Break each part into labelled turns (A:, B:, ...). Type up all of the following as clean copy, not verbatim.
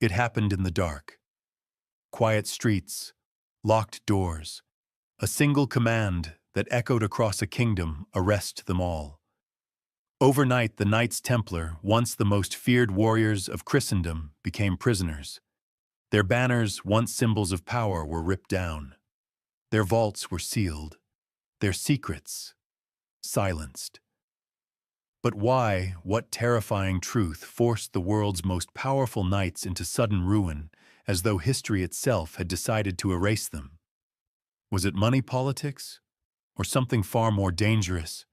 A: It happened in the dark. Quiet streets, locked doors, a single command that echoed across a kingdom: arrest them all. Overnight, the Knights Templar, once the most feared warriors of Christendom, became prisoners. Their banners, once symbols of power, were ripped down. Their vaults were sealed, their secrets silenced. But why, what terrifying truth forced the world's most powerful knights into sudden ruin, as though history itself had decided to erase them? Was it money politics? Or something far more dangerous?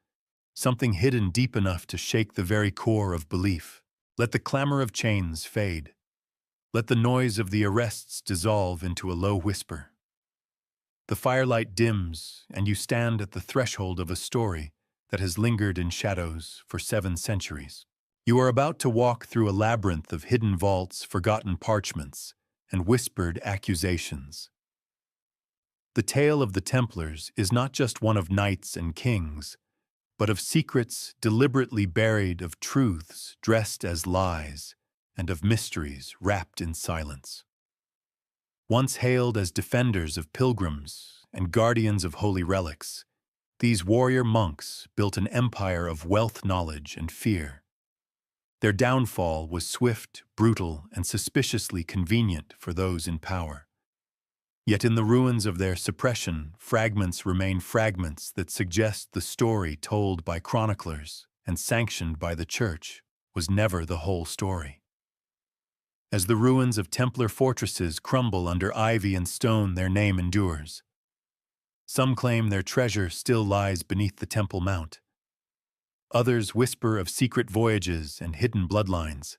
A: Something hidden deep enough to shake the very core of belief? Let the clamor of chains fade. Let the noise of the arrests dissolve into a low whisper. The firelight dims, and you stand at the threshold of a story that has lingered in shadows for 7 centuries. You are about to walk through a labyrinth of hidden vaults, forgotten parchments, and whispered accusations. The tale of the Templars is not just one of knights and kings, but of secrets deliberately buried, of truths dressed as lies, and of mysteries wrapped in silence. Once hailed as defenders of pilgrims and guardians of holy relics, these warrior monks built an empire of wealth, knowledge, and fear. Their downfall was swift, brutal, and suspiciously convenient for those in power. Yet in the ruins of their suppression, fragments remain, fragments that suggest the story told by chroniclers and sanctioned by the Church was never the whole story. As the ruins of Templar fortresses crumble under ivy and stone, their name endures. Some claim their treasure still lies beneath the Temple Mount. Others whisper of secret voyages and hidden bloodlines.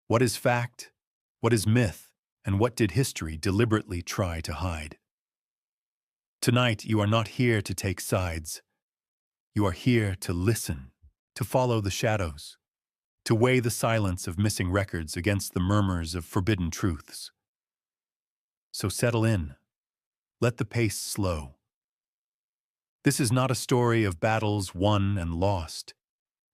A: What is fact? What is myth? And what did history deliberately try to hide? Tonight, you are not here to take sides. You are here to listen, to follow the shadows, to weigh the silence of missing records against the murmurs of forbidden truths. So settle in. Let the pace slow. This is not a story of battles won and lost.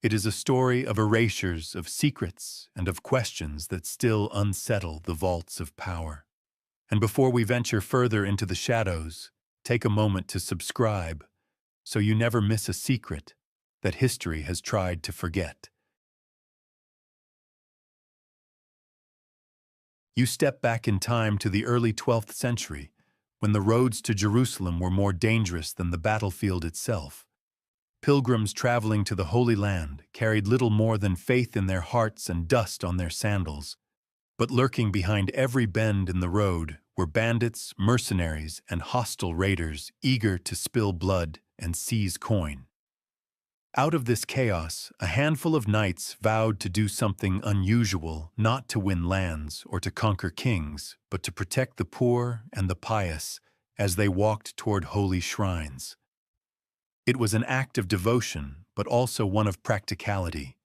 A: It is a story of erasures, of secrets, and of questions that still unsettle the vaults of power. And before we venture further into the shadows, take a moment to subscribe so you never miss a secret that history has tried to forget. You step back in time to the early 12th century, when the roads to Jerusalem were more dangerous than the battlefield itself. Pilgrims traveling to the Holy Land carried little more than faith in their hearts and dust on their sandals. But lurking behind every bend in the road were bandits, mercenaries, and hostile raiders eager to spill blood and seize coin. Out of this chaos, a handful of knights vowed to do something unusual, not to win lands or to conquer kings, but to protect the poor and the pious as they walked toward holy shrines. It was an act of devotion, but also one of practicality.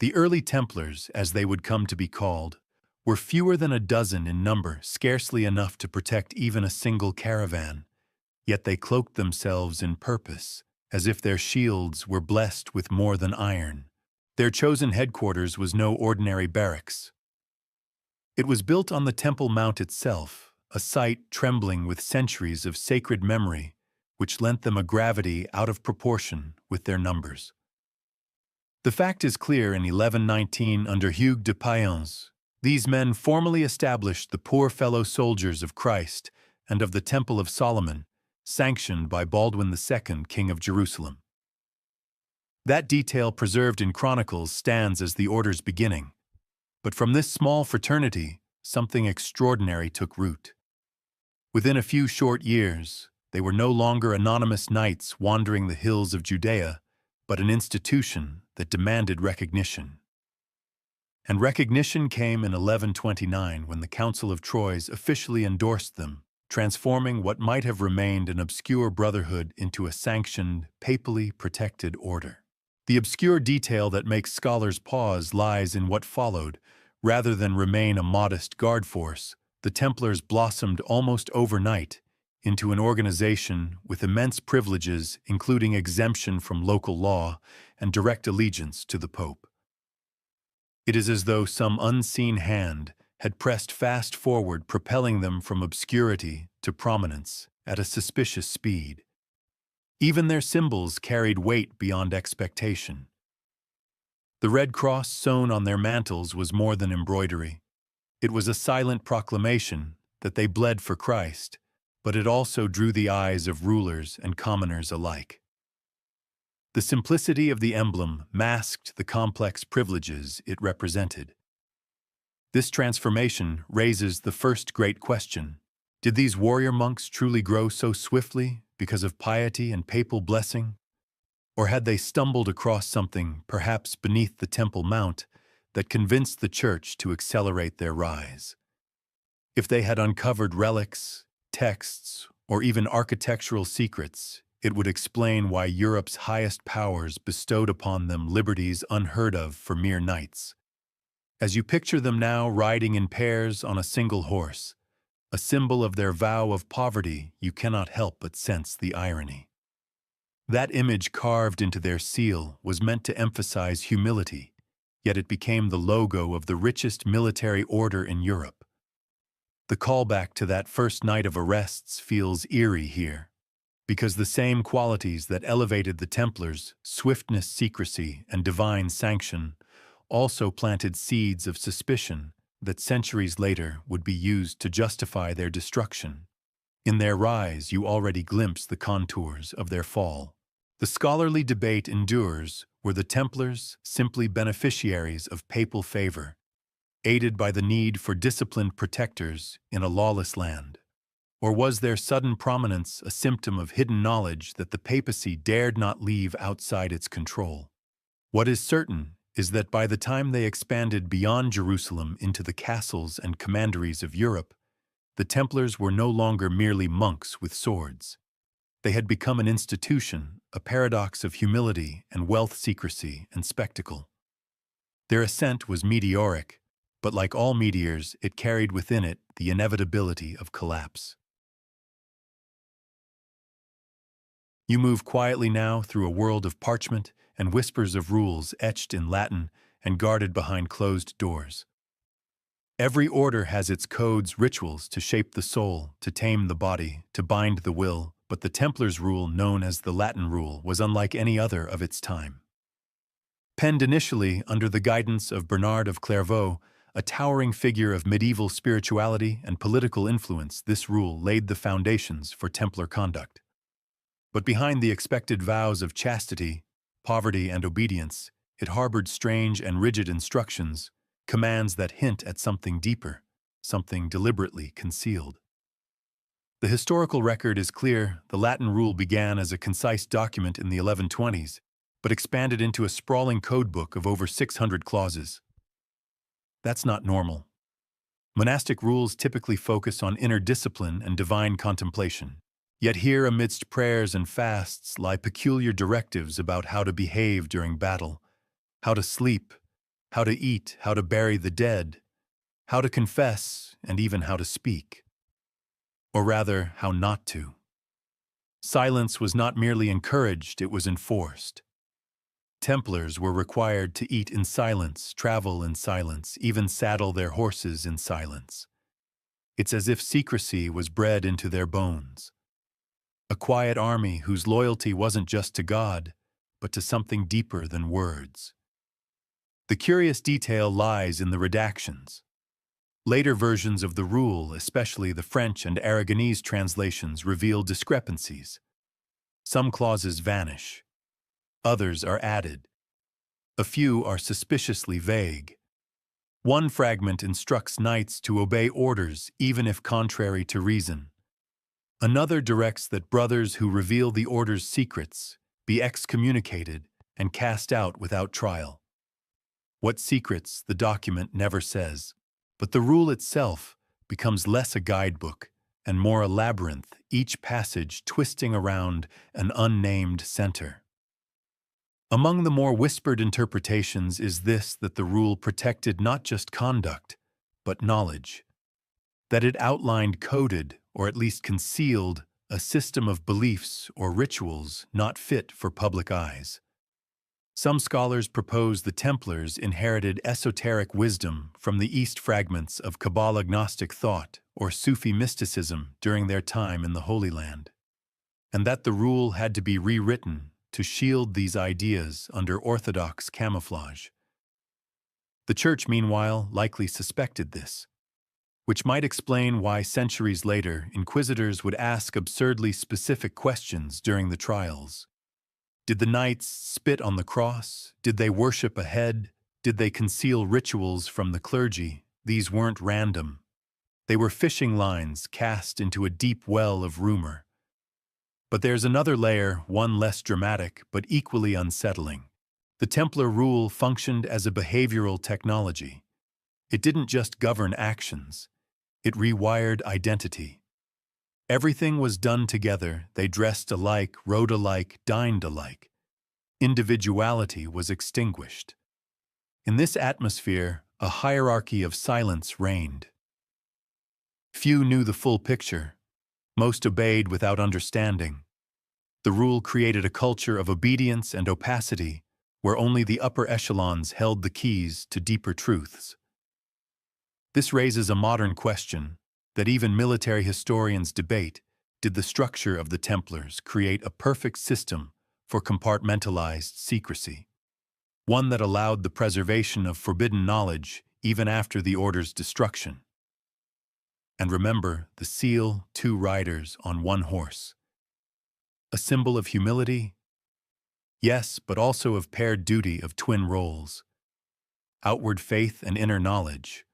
A: The early Templars, as they would come to be called, were fewer than a dozen in number, scarcely enough to protect even a single caravan. Yet they cloaked themselves in purpose, as if their shields were blessed with more than iron. Their chosen headquarters was no ordinary barracks. It was built on the Temple Mount itself, a site trembling with centuries of sacred memory, which lent them a gravity out of proportion with their numbers. The fact is clear: in 1119, under Hugues de Payens, these men formally established the Poor Fellow Soldiers of Christ and of the Temple of Solomon, sanctioned by Baldwin II, King of Jerusalem. That detail, preserved in chronicles, stands as the order's beginning. But from this small fraternity, something extraordinary took root. Within a few short years, they were no longer anonymous knights wandering the hills of Judea, but an institution that demanded recognition. And recognition came in 1129 when the Council of Troyes officially endorsed them, transforming what might have remained an obscure brotherhood into a sanctioned, papally protected order. The obscure detail that makes scholars pause lies in what followed. Rather than remain a modest guard force, the Templars blossomed almost overnight into an organization with immense privileges, including exemption from local law and direct allegiance to the Pope. It is as though some unseen hand had pressed fast forward, propelling them from obscurity to prominence at a suspicious speed. Even their symbols carried weight beyond expectation. The red cross sewn on their mantles was more than embroidery. It was a silent proclamation that they bled for Christ, but it also drew the eyes of rulers and commoners alike. The simplicity of the emblem masked the complex privileges it represented. This transformation raises the first great question. Did these warrior monks truly grow so swiftly because of piety and papal blessing? Or had they stumbled across something, perhaps beneath the Temple Mount, that convinced the Church to accelerate their rise? If they had uncovered relics, texts, or even architectural secrets, it would explain why Europe's highest powers bestowed upon them liberties unheard of for mere knights. As you picture them now riding in pairs on a single horse, a symbol of their vow of poverty, you cannot help but sense the irony. That image carved into their seal was meant to emphasize humility, yet it became the logo of the richest military order in Europe. The callback to that first night of arrests feels eerie here, because the same qualities that elevated the Templars, swiftness, secrecy, and divine sanction, also planted seeds of suspicion that centuries later would be used to justify their destruction. In their rise, you already glimpse the contours of their fall. The scholarly debate endures: were the Templars simply beneficiaries of papal favor, aided by the need for disciplined protectors in a lawless land? Or was their sudden prominence a symptom of hidden knowledge that the papacy dared not leave outside its control? What is certain is that by the time they expanded beyond Jerusalem into the castles and commanderies of Europe, the Templars were no longer merely monks with swords. They had become an institution, a paradox of humility and wealth, secrecy and spectacle. Their ascent was meteoric, but like all meteors, it carried within it the inevitability of collapse. You move quietly now through a world of parchment and whispers of rules etched in Latin and guarded behind closed doors. Every order has its codes, rituals to shape the soul, to tame the body, to bind the will, but the Templars' rule, known as the Latin Rule, was unlike any other of its time. Penned initially under the guidance of Bernard of Clairvaux, a towering figure of medieval spirituality and political influence, this rule laid the foundations for Templar conduct. But behind the expected vows of chastity, poverty, and obedience, it harbored strange and rigid instructions, commands that hint at something deeper, something deliberately concealed. The historical record is clear. The Latin Rule began as a concise document in the 1120s, but expanded into a sprawling codebook of over 600 clauses. That's not normal. Monastic rules typically focus on inner discipline and divine contemplation. Yet here, amidst prayers and fasts, lie peculiar directives about how to behave during battle, how to sleep, how to eat, how to bury the dead, how to confess, and even how to speak. Or rather, how not to. Silence was not merely encouraged, it was enforced. Templars were required to eat in silence, travel in silence, even saddle their horses in silence. It's as if secrecy was bred into their bones. A quiet army whose loyalty wasn't just to God, but to something deeper than words. The curious detail lies in the redactions. Later versions of the rule, especially the French and Aragonese translations, reveal discrepancies. Some clauses vanish. Others are added. A few are suspiciously vague. One fragment instructs knights to obey orders even if contrary to reason. Another directs that brothers who reveal the order's secrets be excommunicated and cast out without trial. What secrets, the document never says, but the rule itself becomes less a guidebook and more a labyrinth, each passage twisting around an unnamed center. Among the more whispered interpretations is this: that the rule protected not just conduct, but knowledge. That it outlined, coded, or at least concealed, a system of beliefs or rituals not fit for public eyes. Some scholars propose the Templars inherited esoteric wisdom from the East fragments of Kabbalah Gnostic thought or Sufi mysticism during their time in the Holy Land, and that the rule had to be rewritten to shield these ideas under orthodox camouflage. The Church, meanwhile, likely suspected this, which might explain why centuries later inquisitors would ask absurdly specific questions during the trials. Did the knights spit on the cross? Did they worship a head? Did they conceal rituals from the clergy? These weren't random. They were fishing lines cast into a deep well of rumor. But there's another layer, one less dramatic but equally unsettling. The Templar rule functioned as a behavioral technology. It didn't just govern actions. It rewired identity. Everything was done together. They dressed alike, rode alike, dined alike. Individuality was extinguished. In this atmosphere, a hierarchy of silence reigned. Few knew the full picture. Most obeyed without understanding. The rule created a culture of obedience and opacity, where only the upper echelons held the keys to deeper truths. This raises a modern question that even military historians debate. Did the structure of the Templars create a perfect system for compartmentalized secrecy? One that allowed the preservation of forbidden knowledge even after the order's destruction. And remember the seal, 2 riders on 1 horse. A symbol of humility? Yes, but also of paired duty of twin roles. Outward faith and inner knowledge.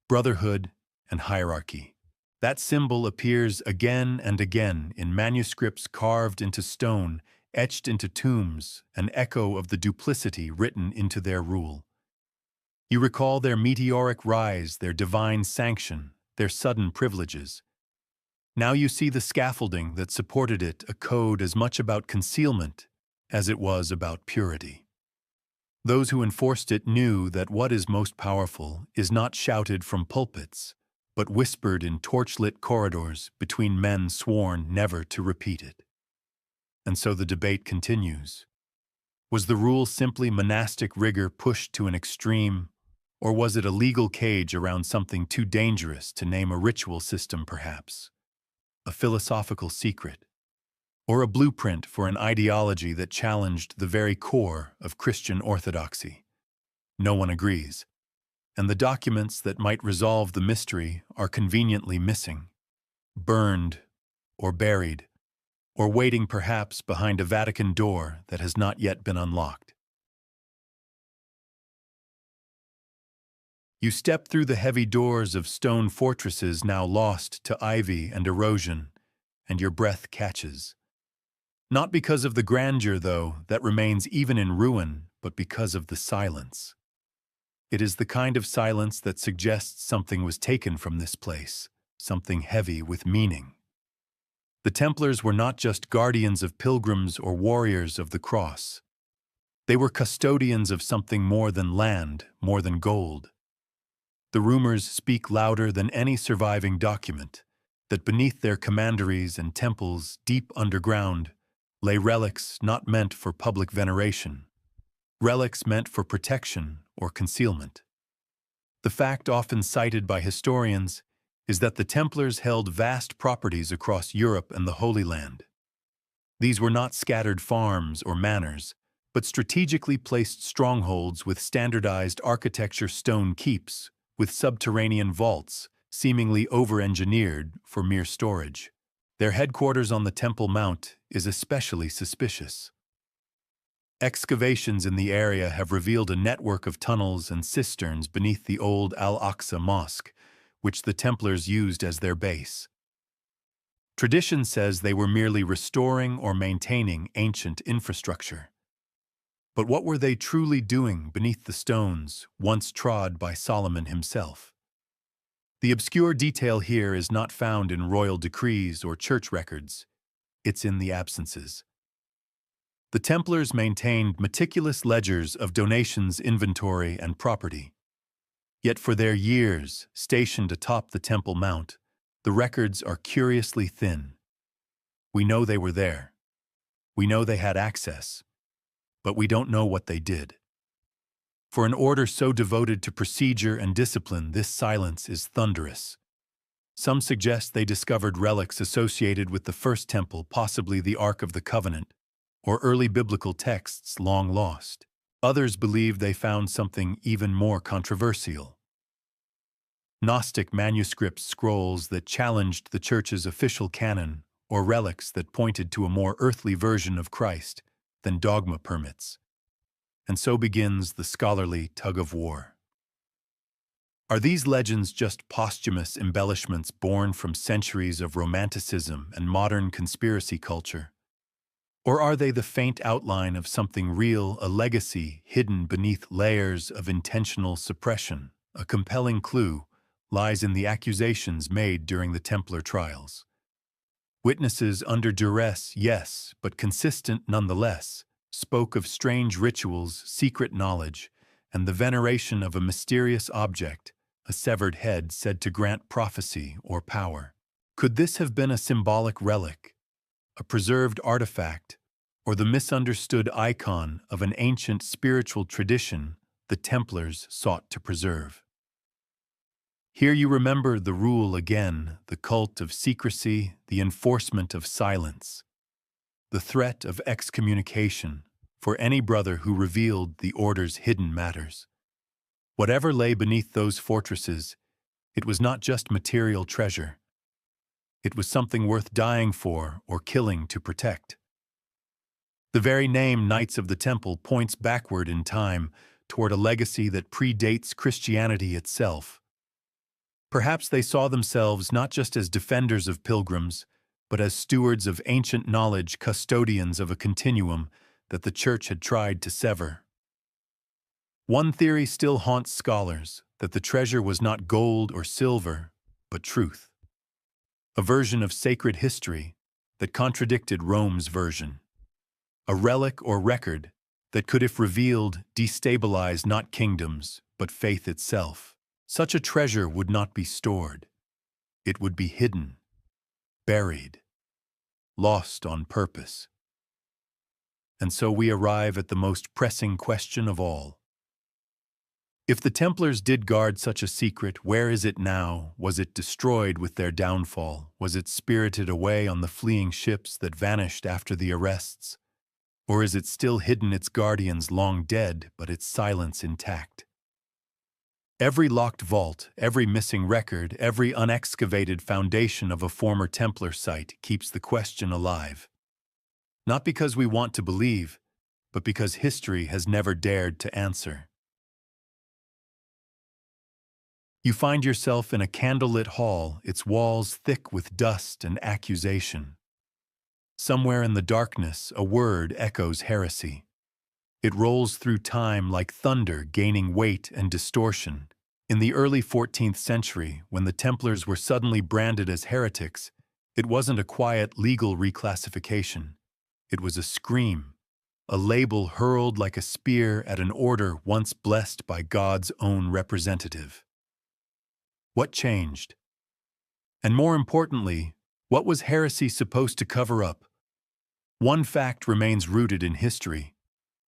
A: Brotherhood and hierarchy. That symbol appears again and again in manuscripts carved into stone, etched into tombs, an echo of the duplicity written into their rule. You recall their meteoric rise, their divine sanction, their sudden privileges. Now you see the scaffolding that supported it, a code as much about concealment as it was about purity. Those who enforced it knew that what is most powerful is not shouted from pulpits, but whispered in torchlit corridors between men sworn never to repeat it. And so the debate continues. Was the rule simply monastic rigor pushed to an extreme, or was it a legal cage around something too dangerous to name a ritual system perhaps? A philosophical secret? Or a blueprint for an ideology that challenged the very core of Christian orthodoxy? No one agrees, and the documents that might resolve the mystery are conveniently missing, burned or buried, or waiting perhaps behind a Vatican door that has not yet been unlocked. You step through the heavy doors of stone fortresses now lost to ivy and erosion, and your breath catches. Not because of the grandeur, though, that remains even in ruin, but because of the silence. It is the kind of silence that suggests something was taken from this place, something heavy with meaning. The Templars were not just guardians of pilgrims or warriors of the cross. They were custodians of something more than land, more than gold. The rumors speak louder than any surviving document, that beneath their commanderies and temples deep underground lay relics not meant for public veneration, relics meant for protection or concealment. The fact often cited by historians is that the Templars held vast properties across Europe and the Holy Land. These were not scattered farms or manors, but strategically placed strongholds with standardized architecture, stone keeps, with subterranean vaults, seemingly over-engineered for mere storage. Their headquarters on the Temple Mount is especially suspicious. Excavations in the area have revealed a network of tunnels and cisterns beneath the old Al-Aqsa Mosque, which the Templars used as their base. Tradition says they were merely restoring or maintaining ancient infrastructure. But what were they truly doing beneath the stones once trod by Solomon himself? The obscure detail here is not found in royal decrees or church records. It's in the absences. The Templars maintained meticulous ledgers of donations, inventory, and property. Yet for their years, stationed atop the Temple Mount, the records are curiously thin. We know they were there. We know they had access. but we don't know what they did. For an order so devoted to procedure and discipline, this silence is thunderous. Some suggest they discovered relics associated with the First Temple, possibly the Ark of the Covenant, or early biblical texts long lost. Others believe they found something even more controversial: Gnostic manuscript scrolls that challenged the Church's official canon, or relics that pointed to a more earthly version of Christ than dogma permits. And so begins the scholarly tug-of-war. Are these legends just posthumous embellishments born from centuries of romanticism and modern conspiracy culture? Or are they the faint outline of something real, a legacy hidden beneath layers of intentional suppression? A compelling clue lies in the accusations made during the Templar trials. Witnesses under duress, yes, but consistent nonetheless, spoke of strange rituals, secret knowledge, and the veneration of a mysterious object, a severed head said to grant prophecy or power. Could this have been a symbolic relic, a preserved artifact, or the misunderstood icon of an ancient spiritual tradition the Templars sought to preserve? Here you remember the rule again, the cult of secrecy, the enforcement of silence, the threat of excommunication for any brother who revealed the order's hidden matters. Whatever lay beneath those fortresses, it was not just material treasure. It was something worth dying for or killing to protect. The very name Knights of the Temple points backward in time toward a legacy that predates Christianity itself. Perhaps they saw themselves not just as defenders of pilgrims, but as stewards of ancient knowledge, custodians of a continuum that the Church had tried to sever. One theory still haunts scholars, that the treasure was not gold or silver, but truth. A version of sacred history that contradicted Rome's version. A relic or record that could, if revealed, destabilize not kingdoms, but faith itself. Such a treasure would not be stored. It would be hidden, buried, lost on purpose. And so we arrive at the most pressing question of all. If the Templars did guard such a secret, where is it now? Was it destroyed with their downfall? Was it spirited away on the fleeing ships that vanished after the arrests? Or is it still hidden, its guardians long dead, but its silence intact? Every locked vault, every missing record, every unexcavated foundation of a former Templar site keeps the question alive. Not because we want to believe, but because history has never dared to answer. You find yourself in a candlelit hall, its walls thick with dust and accusation. Somewhere in the darkness, a word echoes heresy. It rolls through time like thunder, gaining weight and distortion. In the early 14th century, when the Templars were suddenly branded as heretics, it wasn't a quiet legal reclassification. It was a scream, a label hurled like a spear at an order once blessed by God's own representative. What changed? And more importantly, what was heresy supposed to cover up? One fact remains rooted in history.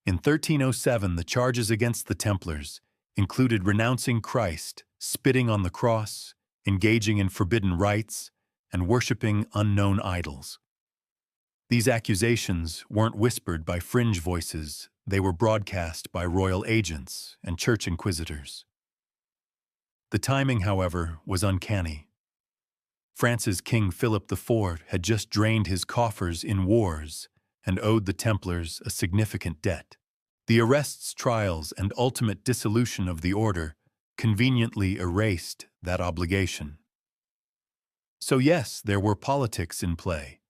A: In 1307, the charges against the Templars included renouncing Christ, spitting on the cross, engaging in forbidden rites, and worshipping unknown idols. These accusations weren't whispered by fringe voices, they were broadcast by royal agents and church inquisitors. The timing, however, was uncanny. France's King Philip IV had just drained his coffers in wars and owed the Templars a significant debt. The arrests, trials, and ultimate dissolution of the order conveniently erased that obligation. So yes, there were politics in play,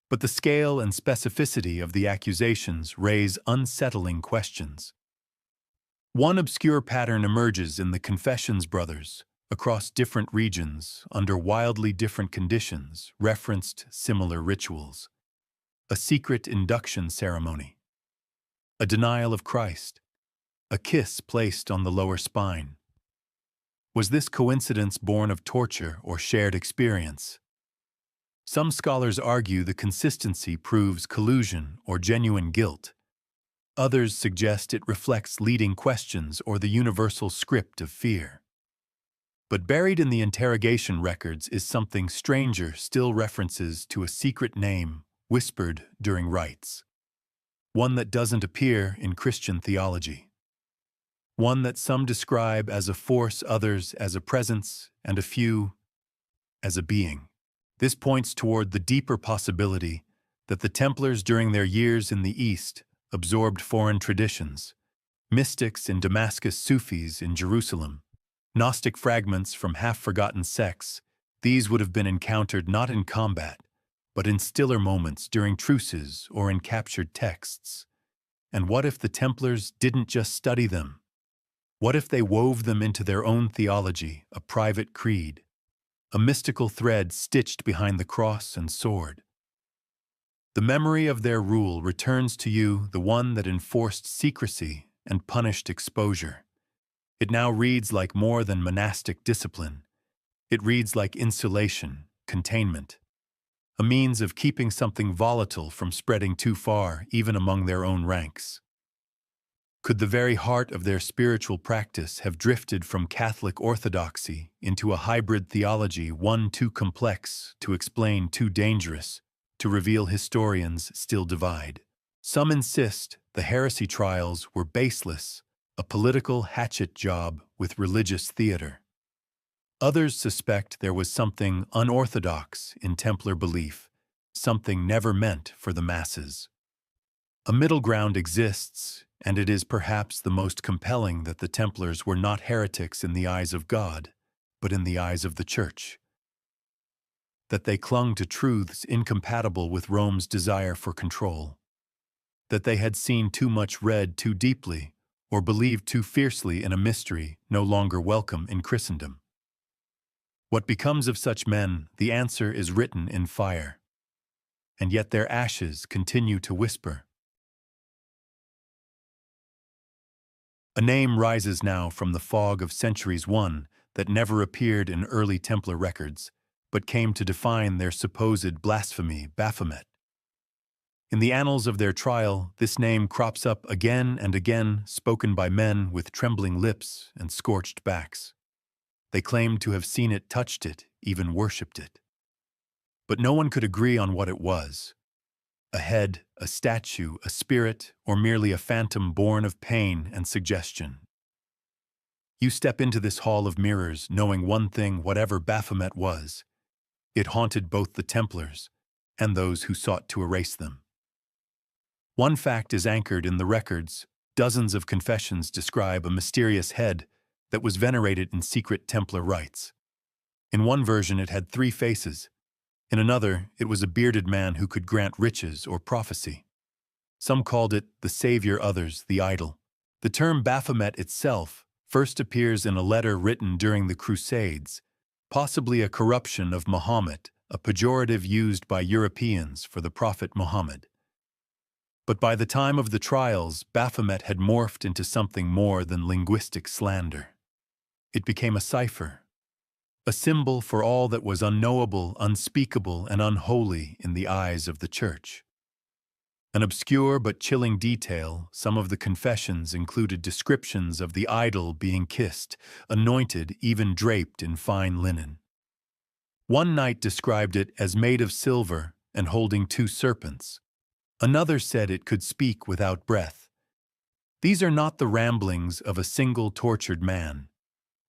A: but the scale and specificity of the accusations raise unsettling questions. One obscure pattern emerges in the Confessions brothers, across different regions, under wildly different conditions, referenced similar rituals. A secret induction ceremony, a denial of Christ, a kiss placed on the lower spine. Was this coincidence born of torture or shared experience? Some scholars argue the consistency proves collusion or genuine guilt. Others suggest it reflects leading questions or the universal script of fear. But buried in the interrogation records is something stranger, still references to a secret name whispered during rites. One that doesn't appear in Christian theology. One that some describe as a force, others as a presence, and a few as a being. This points toward the deeper possibility that the Templars during their years in the East absorbed foreign traditions, mystics in Damascus, Sufis in Jerusalem, Gnostic fragments from half-forgotten sects. These would have been encountered not in combat, but in stiller moments during truces or in captured texts. And what if the Templars didn't just study them? What if they wove them into their own theology, a private creed, a mystical thread stitched behind the cross and sword? The memory of their rule returns to you, the one that enforced secrecy and punished exposure. It now reads like more than monastic discipline. It reads like insulation, containment, a means of keeping something volatile from spreading too far, even among their own ranks. Could the very heart of their spiritual practice have drifted from Catholic orthodoxy into a hybrid theology, one too complex to explain, too dangerous to reveal? Historians still divide. Some insist the heresy trials were baseless, a political hatchet job with religious theater. Others suspect there was something unorthodox in Templar belief, something never meant for the masses. A middle ground exists, and it is perhaps the most compelling, that the Templars were not heretics in the eyes of God, but in the eyes of the Church. That they clung to truths incompatible with Rome's desire for control. That they had seen too much, read too deeply, or believed too fiercely in a mystery no longer welcome in Christendom. What becomes of such men? The answer is written in fire. And yet their ashes continue to whisper. A name rises now from the fog of centuries, one that never appeared in early Templar records, but came to define their supposed blasphemy, Baphomet. In the annals of their trial, this name crops up again and again, spoken by men with trembling lips and scorched backs. They claimed to have seen it, touched it, even worshipped it. But no one could agree on what it was. A head, a statue, a spirit, or merely a phantom born of pain and suggestion. You step into this hall of mirrors knowing one thing: whatever Baphomet was, it haunted both the Templars and those who sought to erase them. One fact is anchored in the records. Dozens of confessions describe a mysterious head that was venerated in secret Templar rites. In one version, it had 3 faces. In another, it was a bearded man who could grant riches or prophecy. Some called it the savior, others the idol. The term Baphomet itself first appears in a letter written during the Crusades, possibly a corruption of Muhammad, a pejorative used by Europeans for the Prophet Muhammad. But by the time of the trials, Baphomet had morphed into something more than linguistic slander. It became a cipher, a symbol for all that was unknowable, unspeakable, and unholy in the eyes of the Church. An obscure but chilling detail, some of the confessions included descriptions of the idol being kissed, anointed, even draped in fine linen. One knight described it as made of silver and holding 2 serpents. Another said it could speak without breath. These are not the ramblings of a single tortured man.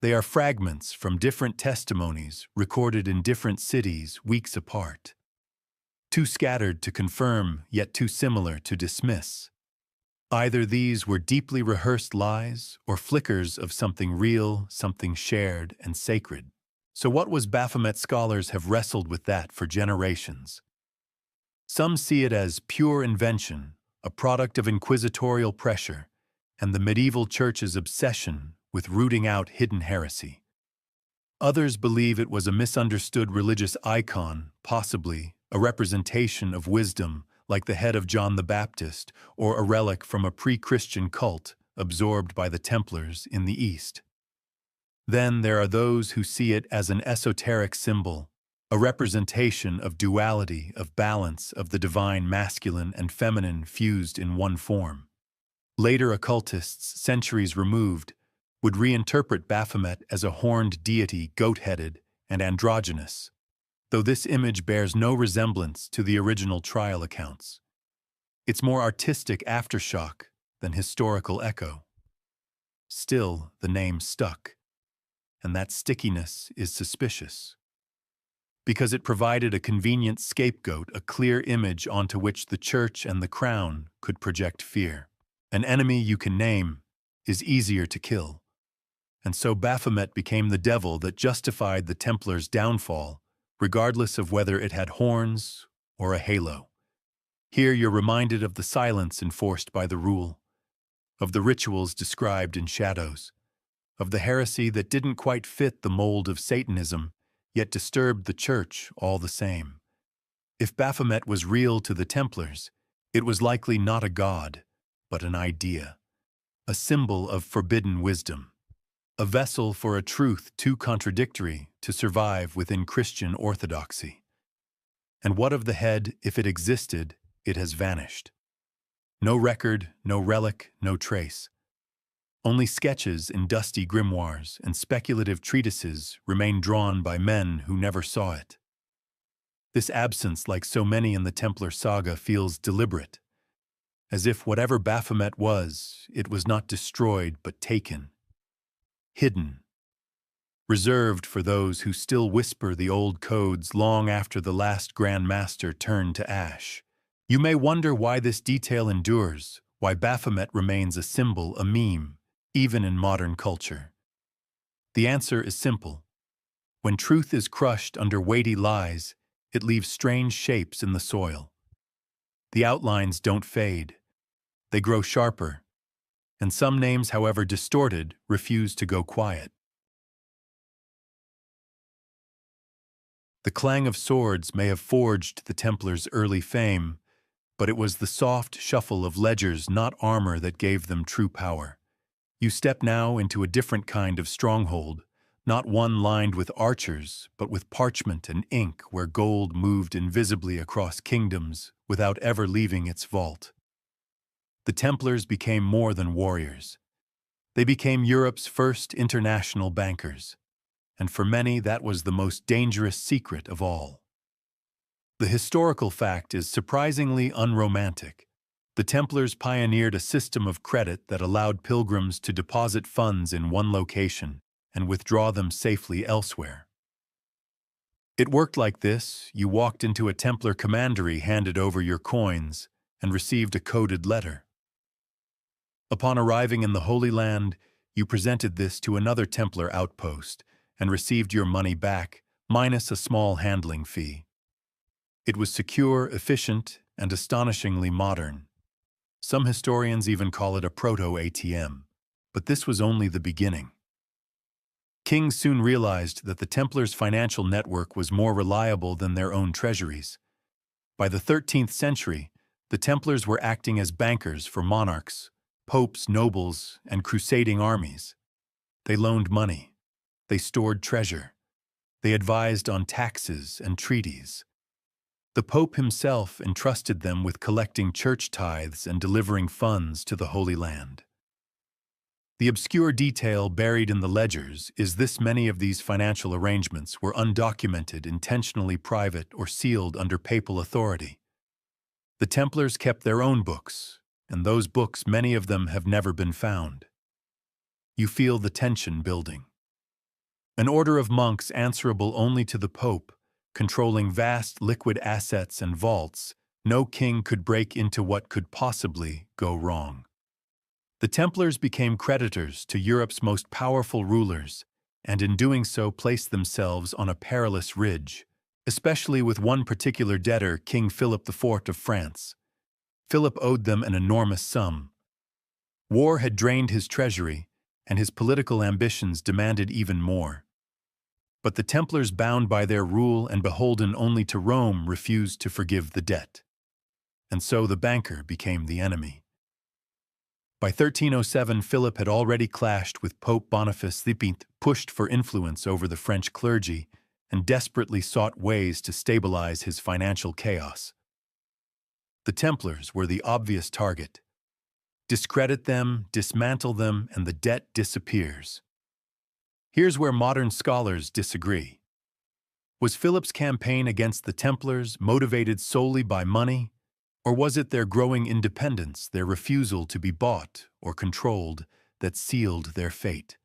A: They are fragments from different testimonies recorded in different cities weeks apart. Too scattered to confirm, yet too similar to dismiss. Either these were deeply rehearsed lies or flickers of something real, something shared and sacred. So what was Baphomet? Scholars have wrestled with that for generations. Some see it as pure invention, a product of inquisitorial pressure, and the medieval church's obsession with rooting out hidden heresy. Others believe it was a misunderstood religious icon, possibly a representation of wisdom like the head of John the Baptist, or a relic from a pre-Christian cult absorbed by the Templars in the East. Then there are those who see it as an esoteric symbol, a representation of duality, of balance, of the divine masculine and feminine fused in one form. Later occultists, centuries removed, would reinterpret Baphomet as a horned deity, goat-headed and androgynous, though this image bears no resemblance to the original trial accounts. It's more artistic aftershock than historical echo. Still, the name stuck, and that stickiness is suspicious, because it provided a convenient scapegoat, a clear image onto which the church and the crown could project fear. An enemy you can name is easier to kill. And so Baphomet became the devil that justified the Templars' downfall, regardless of whether it had horns or a halo. Here you're reminded of the silence enforced by the rule, of the rituals described in shadows, of the heresy that didn't quite fit the mold of Satanism, yet disturbed the church all the same. If Baphomet was real to the Templars, it was likely not a god, but an idea, a symbol of forbidden wisdom, a vessel for a truth too contradictory to survive within Christian orthodoxy. And what of the head? If it existed, it has vanished. No record, no relic, no trace. Only sketches in dusty grimoires and speculative treatises remain drawn by men who never saw it. This absence, like so many in the Templar saga, feels deliberate, as if whatever Baphomet was, it was not destroyed but taken, hidden, reserved for those who still whisper the old codes long after the last Grand Master turned to ash. You may wonder why this detail endures, why Baphomet remains a symbol, a meme, even in modern culture. The answer is simple. When truth is crushed under weighty lies, it leaves strange shapes in the soil. The outlines don't fade. They grow sharper, and some names, however distorted, refuse to go quiet. The clang of swords may have forged the Templars' early fame, but it was the soft shuffle of ledgers, not armor, that gave them true power. You step now into a different kind of stronghold, not one lined with archers, but with parchment and ink, where gold moved invisibly across kingdoms without ever leaving its vault. The Templars became more than warriors. They became Europe's first international bankers, and for many that was the most dangerous secret of all. The historical fact is surprisingly unromantic. The Templars pioneered a system of credit that allowed pilgrims to deposit funds in one location and withdraw them safely elsewhere. It worked like this: you walked into a Templar commandery, handed over your coins, and received a coded letter. Upon arriving in the Holy Land, you presented this to another Templar outpost and received your money back, minus a small handling fee. It was secure, efficient, and astonishingly modern. Some historians even call it a proto-ATM, but this was only the beginning. Kings soon realized that the Templars' financial network was more reliable than their own treasuries. By the 13th century, the Templars were acting as bankers for monarchs, popes, nobles, and crusading armies. They loaned money. They stored treasure. They advised on taxes and treaties. The Pope himself entrusted them with collecting church tithes and delivering funds to the Holy Land. The obscure detail buried in the ledgers is this: many of these financial arrangements were undocumented, intentionally private, or sealed under papal authority. The Templars kept their own books, and those books, many of them, have never been found. You feel the tension building. An order of monks answerable only to the Pope, controlling vast liquid assets and vaults, no king could break into what could possibly go wrong. The Templars became creditors to Europe's most powerful rulers, and in doing so placed themselves on a perilous ridge, especially with one particular debtor, King Philip IV of France. Philip owed them an enormous sum. War had drained his treasury, and his political ambitions demanded even more. But the Templars, bound by their rule and beholden only to Rome, refused to forgive the debt. And so the banker became the enemy. By 1307, Philip had already clashed with Pope Boniface XV, pushed for influence over the French clergy, and desperately sought ways to stabilize his financial chaos. The Templars were the obvious target. Discredit them, dismantle them, and the debt disappears. Here's where modern scholars disagree. Was Philip's campaign against the Templars motivated solely by money, or was it their growing independence, their refusal to be bought or controlled, that sealed their fate?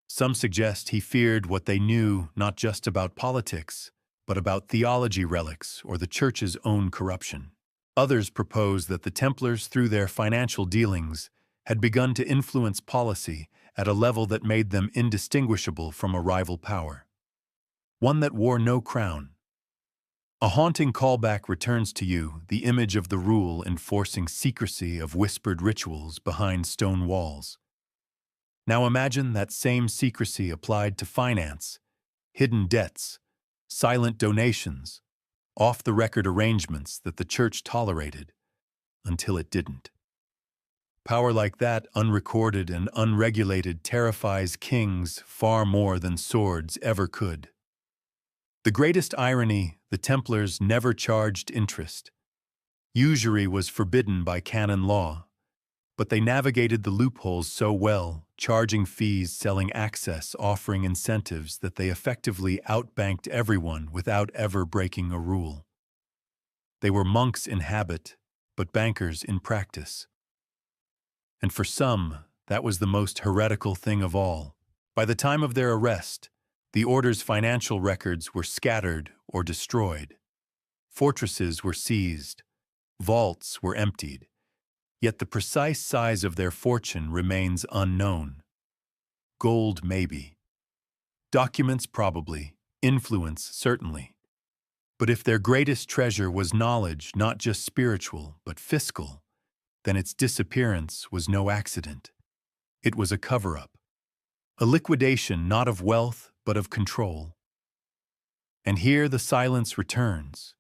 A: Some suggest he feared what they knew not just about politics, but about theology relics or the Church's own corruption. Others propose that the Templars, through their financial dealings, had begun to influence policy at a level that made them indistinguishable from a rival power, one that wore no crown. A haunting callback returns to you, the image of the rule enforcing secrecy of whispered rituals behind stone walls. Now imagine that same secrecy applied to finance, hidden debts, silent donations, off-the-record arrangements that the Church tolerated until it didn't. Power like that, unrecorded and unregulated, terrifies kings far more than swords ever could. The greatest irony, the Templars never charged interest. Usury was forbidden by canon law, but they navigated the loopholes so well, charging fees, selling access, offering incentives, that they effectively outbanked everyone without ever breaking a rule. They were monks in habit, but bankers in practice. And for some, that was the most heretical thing of all. By the time of their arrest, the order's financial records were scattered or destroyed. Fortresses were seized. Vaults were emptied. Yet the precise size of their fortune remains unknown. Gold, maybe. Documents, probably. Influence, certainly. But if their greatest treasure was knowledge, not just spiritual, but fiscal, then its disappearance was no accident. It was a cover-up. A liquidation not of wealth, but of control. And here the silence returns,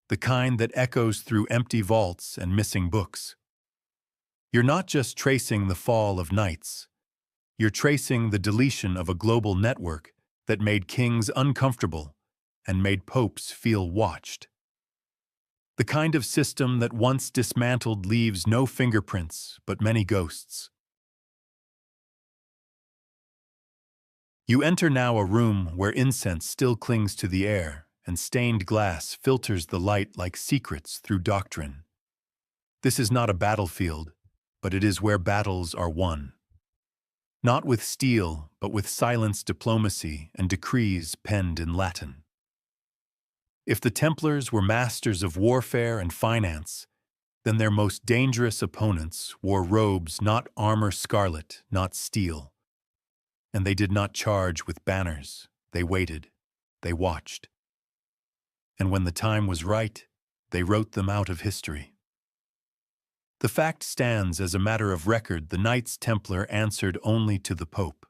A: the kind that echoes through empty vaults and missing books. You're not just tracing the fall of knights. You're tracing the deletion of a global network that made kings uncomfortable and made popes feel watched. The kind of system that once dismantled leaves no fingerprints but many ghosts. You enter now a room where incense still clings to the air and stained glass filters the light like secrets through doctrine. This is not a battlefield, but it is where battles are won. Not with steel, but with silence, diplomacy, and decrees penned in Latin. If the Templars were masters of warfare and finance, then their most dangerous opponents wore robes not armor scarlet, not steel. And they did not charge with banners. They waited. They watched. And when the time was right, they wrote them out of history. The fact stands as a matter of record: the Knights Templar answered only to the Pope.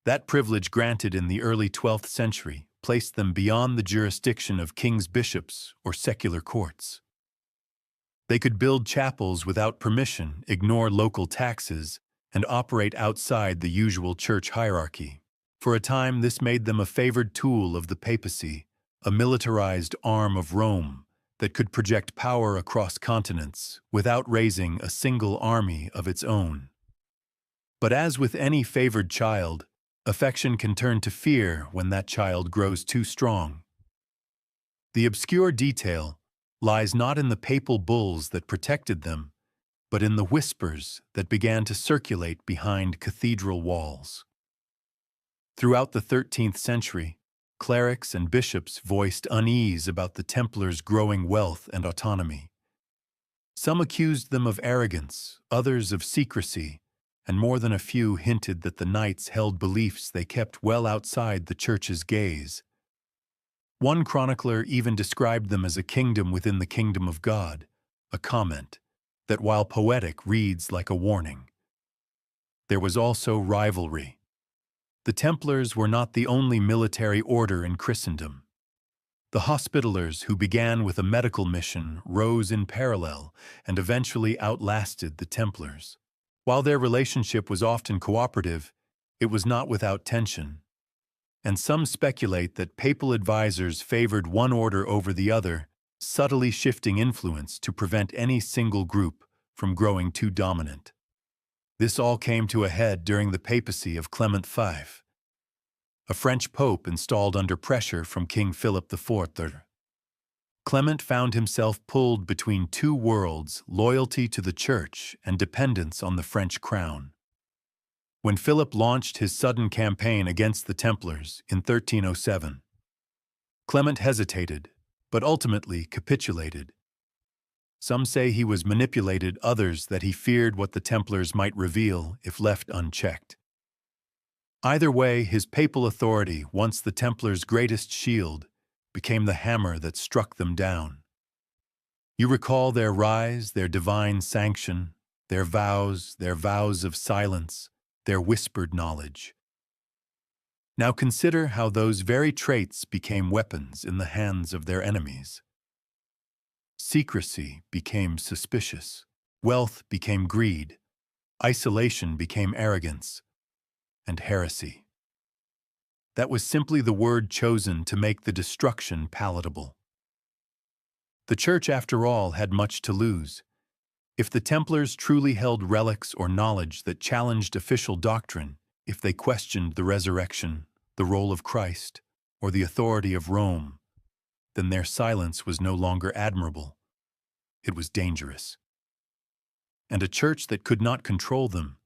A: That privilege, granted in the early 12th century, placed them beyond the jurisdiction of kings, bishops, or secular courts. They could build chapels without permission, ignore local taxes, and operate outside the usual church hierarchy. For a time, this made them a favored tool of the papacy, a militarized arm of Rome that could project power across continents without raising a single army of its own. But as with any favored child, affection can turn to fear when that child grows too strong. The obscure detail lies not in the papal bulls that protected them, but in the whispers that began to circulate behind cathedral walls. Throughout the 13th century, clerics and bishops voiced unease about the Templars' growing wealth and autonomy. Some accused them of arrogance, others of secrecy, and more than a few hinted that the knights held beliefs they kept well outside the Church's gaze. One chronicler even described them as a kingdom within the kingdom of God, a comment that, while poetic, reads like a warning. There was also rivalry. The Templars were not the only military order in Christendom. The Hospitallers, who began with a medical mission, rose in parallel and eventually outlasted the Templars. While their relationship was often cooperative, it was not without tension. And some speculate that papal advisors favored one order over the other, subtly shifting influence to prevent any single group from growing too dominant. This all came to a head during the papacy of Clement V, a French pope installed under pressure from King Philip IV. Clement found himself pulled between two worlds, loyalty to the Church and dependence on the French crown. When Philip launched his sudden campaign against the Templars in 1307, Clement hesitated, but ultimately capitulated. Some say he was manipulated, others that he feared what the Templars might reveal if left unchecked. Either way, his papal authority, once the Templars' greatest shield, became the hammer that struck them down. You recall their rise, their divine sanction, their vows of silence, their whispered knowledge. Now consider how those very traits became weapons in the hands of their enemies. Secrecy became suspicious, wealth became greed, isolation became arrogance, and heresy. That was simply the word chosen to make the destruction palatable. The Church, after all, had much to lose. If the Templars truly held relics or knowledge that challenged official doctrine, if they questioned the resurrection, the role of Christ, or the authority of Rome, then their silence was no longer admirable. It was dangerous. And a church that could not control them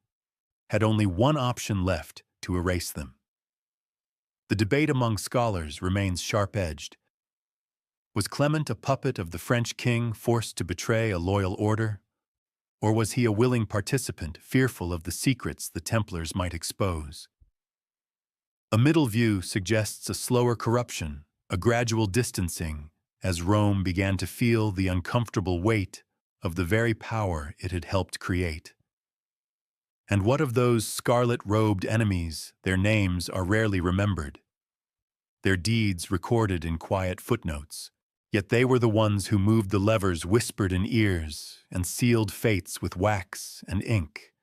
A: had only one option left: to erase them. The debate among scholars remains sharp-edged. Was Clement a puppet of the French king forced to betray a loyal order? Or was he a willing participant, fearful of the secrets the Templars might expose? A middle view suggests a slower corruption, a gradual distancing, as Rome began to feel the uncomfortable weight of the very power it had helped create. And what of those scarlet-robed enemies? Their names are rarely remembered, their deeds recorded in quiet footnotes. Yet they were the ones who moved the levers, whispered in ears, and sealed fates with wax and ink.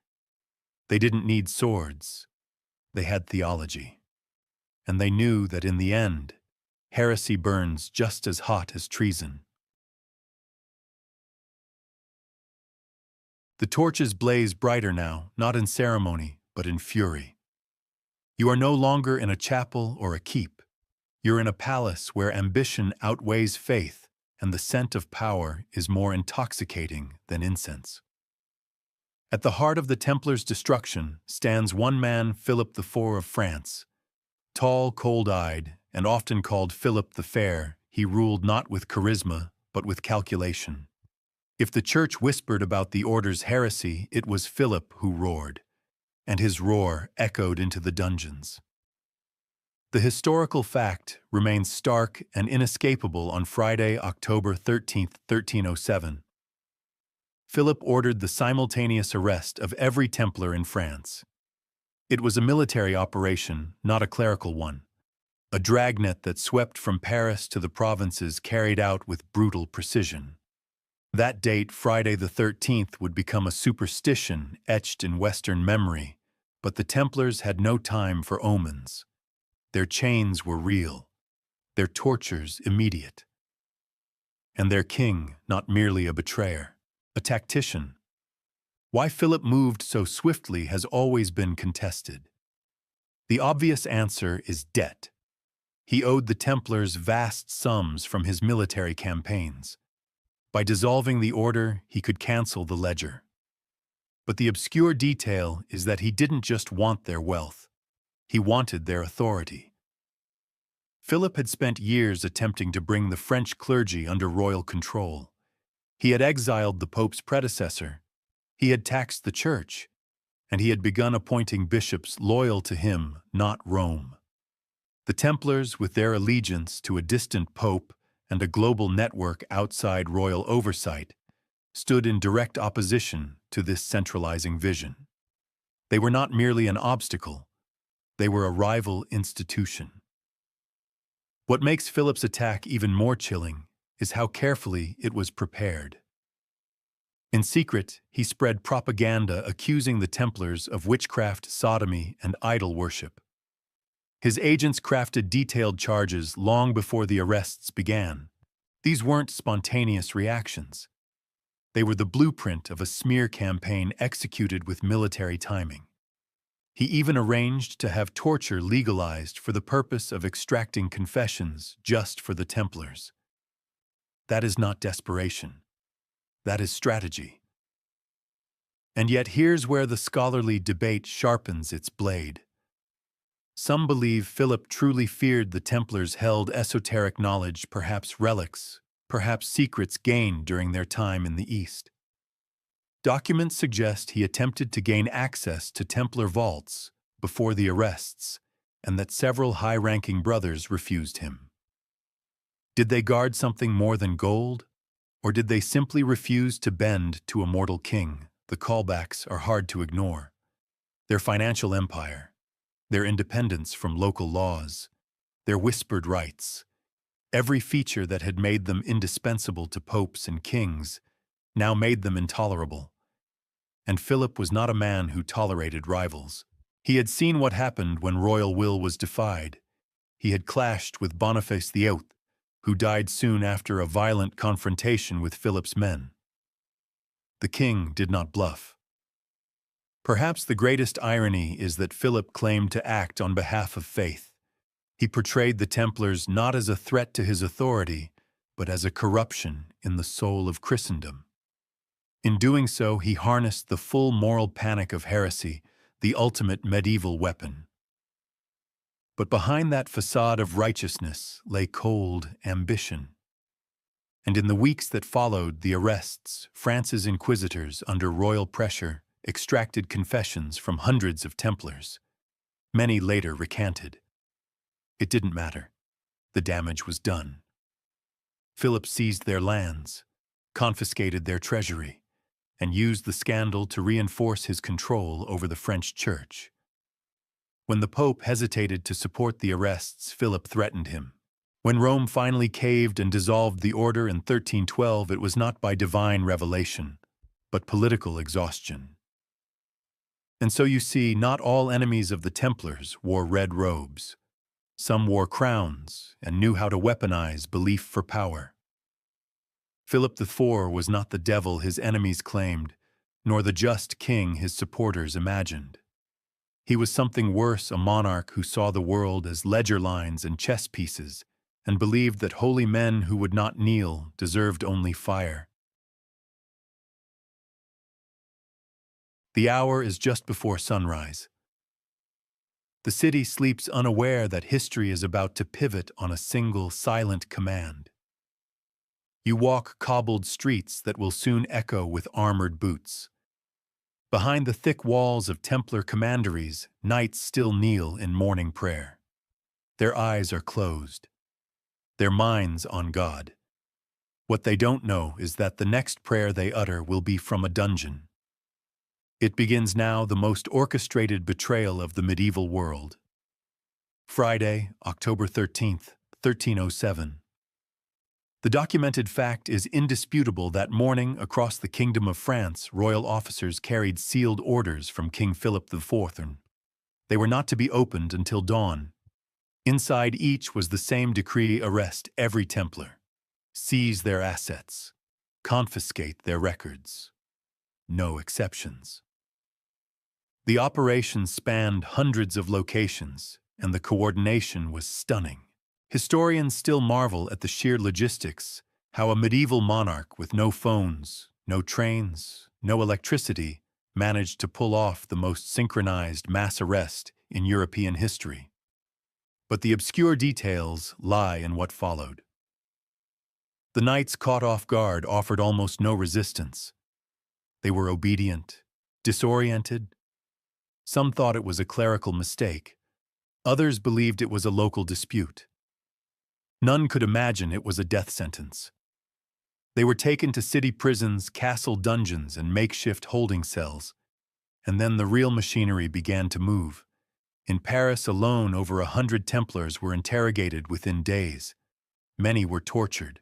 A: They didn't need swords. They had theology. And they knew that in the end, heresy burns just as hot as treason. The torches blaze brighter now, not in ceremony, but in fury. You are no longer in a chapel or a keep. You're in a palace where ambition outweighs faith, and the scent of power is more intoxicating than incense. At the heart of the Templars' destruction stands one man, Philip IV of France. Tall, cold-eyed, and often called Philip the Fair, he ruled not with charisma, but with calculation. If the Church whispered about the order's heresy, it was Philip who roared, and his roar echoed into the dungeons. The historical fact remains stark and inescapable. On Friday, October 13, 1307. Philip ordered the simultaneous arrest of every Templar in France. It was a military operation, not a clerical one. A dragnet that swept from Paris to the provinces, carried out with brutal precision. That date, Friday the 13th, would become a superstition etched in Western memory, but the Templars had no time for omens. Their chains were real, their tortures immediate. And their king, not merely a betrayer, a tactician. Why Philip moved so swiftly has always been contested. The obvious answer is debt. He owed the Templars vast sums from his military campaigns. By dissolving the order, he could cancel the ledger. But the obscure detail is that he didn't just want their wealth. He wanted their authority. Philip had spent years attempting to bring the French clergy under royal control. He had exiled the Pope's predecessor. He had taxed the Church. And he had begun appointing bishops loyal to him, not Rome. The Templars, with their allegiance to a distant pope and a global network outside royal oversight, stood in direct opposition to this centralizing vision. They were not merely an obstacle, they were a rival institution. What makes Philip's attack even more chilling is how carefully it was prepared. In secret, he spread propaganda accusing the Templars of witchcraft, sodomy, and idol worship. His agents crafted detailed charges long before the arrests began. These weren't spontaneous reactions. They were the blueprint of a smear campaign executed with military timing. He even arranged to have torture legalized for the purpose of extracting confessions just for the Templars. That is not desperation. That is strategy. And yet here's where the scholarly debate sharpens its blade. Some believe Philip truly feared the Templars held esoteric knowledge, perhaps relics, perhaps secrets gained during their time in the East. Documents suggest he attempted to gain access to Templar vaults before the arrests, and that several high-ranking brothers refused him. Did they guard something more than gold, or did they simply refuse to bend to a mortal king? The callbacks are hard to ignore. Their financial empire, their independence from local laws, their whispered rights, every feature that had made them indispensable to popes and kings now made them intolerable. And Philip was not a man who tolerated rivals. He had seen what happened when royal will was defied. He had clashed with Boniface VIII, who died soon after a violent confrontation with Philip's men. The king did not bluff. Perhaps the greatest irony is that Philip claimed to act on behalf of faith. He portrayed the Templars not as a threat to his authority, but as a corruption in the soul of Christendom. In doing so, he harnessed the full moral panic of heresy, the ultimate medieval weapon. But behind that facade of righteousness lay cold ambition. And in the weeks that followed the arrests, France's inquisitors, under royal pressure, extracted confessions from hundreds of Templars. Many later recanted. It didn't matter. The damage was done. Philip seized their lands, confiscated their treasury, and used the scandal to reinforce his control over the French Church. When the Pope hesitated to support the arrests, Philip threatened him. When Rome finally caved and dissolved the order in 1312, it was not by divine revelation, but political exhaustion. And so you see, not all enemies of the Templars wore red robes. Some wore crowns and knew how to weaponize belief for power. Philip IV was not the devil his enemies claimed, nor the just king his supporters imagined. He was something worse, a monarch who saw the world as ledger lines and chess pieces, and believed that holy men who would not kneel deserved only fire. The hour is just before sunrise. The city sleeps unaware that history is about to pivot on a single silent command. You walk cobbled streets that will soon echo with armored boots. Behind the thick walls of Templar commanderies, knights still kneel in morning prayer. Their eyes are closed, their minds on God. What they don't know is that the next prayer they utter will be from a dungeon. It begins now, the most orchestrated betrayal of the medieval world. Friday, October 13th, 1307. The documented fact is indisputable. That morning, across the Kingdom of France, royal officers carried sealed orders from King Philip IV. They were not to be opened until dawn. Inside each was the same decree: arrest every Templar, seize their assets, confiscate their records. No exceptions. The operation spanned hundreds of locations, and the coordination was stunning. Historians still marvel at the sheer logistics, how a medieval monarch with no phones, no trains, no electricity managed to pull off the most synchronized mass arrest in European history. But the obscure details lie in what followed. The knights caught off guard offered almost no resistance. They were obedient, disoriented. Some thought it was a clerical mistake. Others believed it was a local dispute. None could imagine it was a death sentence. They were taken to city prisons, castle dungeons, and makeshift holding cells. And then the real machinery began to move. In Paris alone, over 100 Templars were interrogated within days. Many were tortured.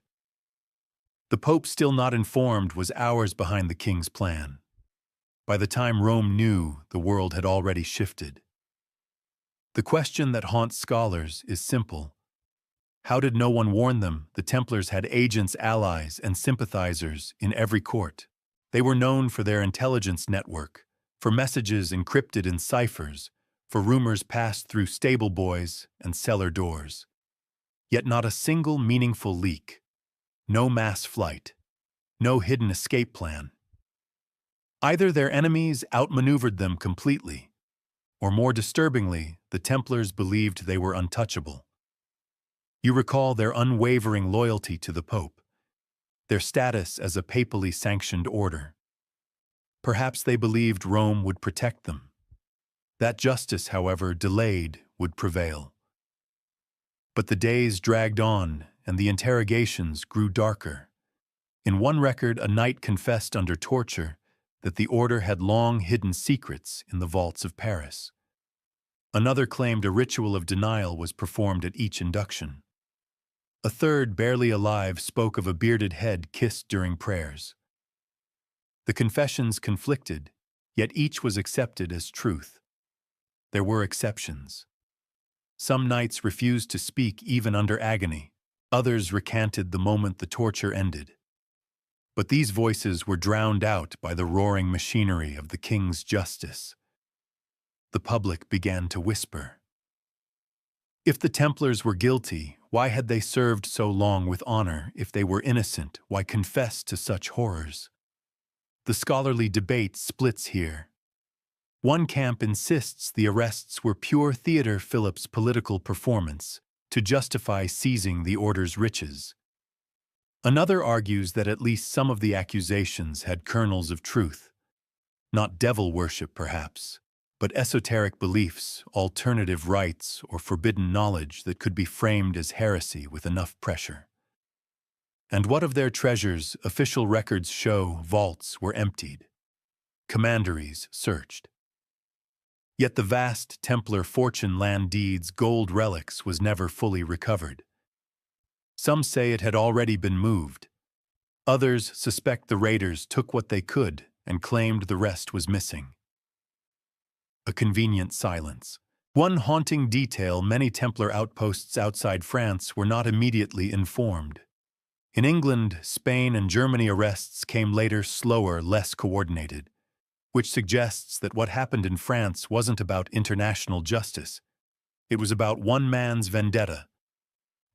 A: The Pope, still not informed, was hours behind the king's plan. By the time Rome knew, the world had already shifted. The question that haunts scholars is simple. How did no one warn them? The Templars had agents, allies, and sympathizers in every court. They were known for their intelligence network, for messages encrypted in ciphers, for rumors passed through stable boys and cellar doors. Yet not a single meaningful leak, no mass flight, no hidden escape plan. Either their enemies outmaneuvered them completely, or more disturbingly, the Templars believed they were untouchable. You recall their unwavering loyalty to the Pope, their status as a papally sanctioned order. Perhaps they believed Rome would protect them. That justice, however, delayed, would prevail. But the days dragged on, and the interrogations grew darker. In one record, a knight confessed under torture that the order had long hidden secrets in the vaults of Paris. Another claimed a ritual of denial was performed at each induction. A third, barely alive, spoke of a bearded head kissed during prayers. The confessions conflicted, yet each was accepted as truth. There were exceptions. Some knights refused to speak even under agony. Others recanted the moment the torture ended. But these voices were drowned out by the roaring machinery of the king's justice. The public began to whisper. If the Templars were guilty, why had they served so long with honor? If they were innocent, why confess to such horrors? The scholarly debate splits here. One camp insists the arrests were pure theater, Philip's political performance, to justify seizing the order's riches. Another argues that at least some of the accusations had kernels of truth. Not devil worship, perhaps, but esoteric beliefs, alternative rites, or forbidden knowledge that could be framed as heresy with enough pressure. And what of their treasures? Official records show vaults were emptied, commanderies searched. Yet the vast Templar fortune, land deeds, gold relics, was never fully recovered. Some say it had already been moved. Others suspect the raiders took what they could and claimed the rest was missing. A convenient silence. One haunting detail: many Templar outposts outside France were not immediately informed. In England, Spain, and Germany, arrests came later, slower, less coordinated, which suggests that what happened in France wasn't about international justice. It was about one man's vendetta.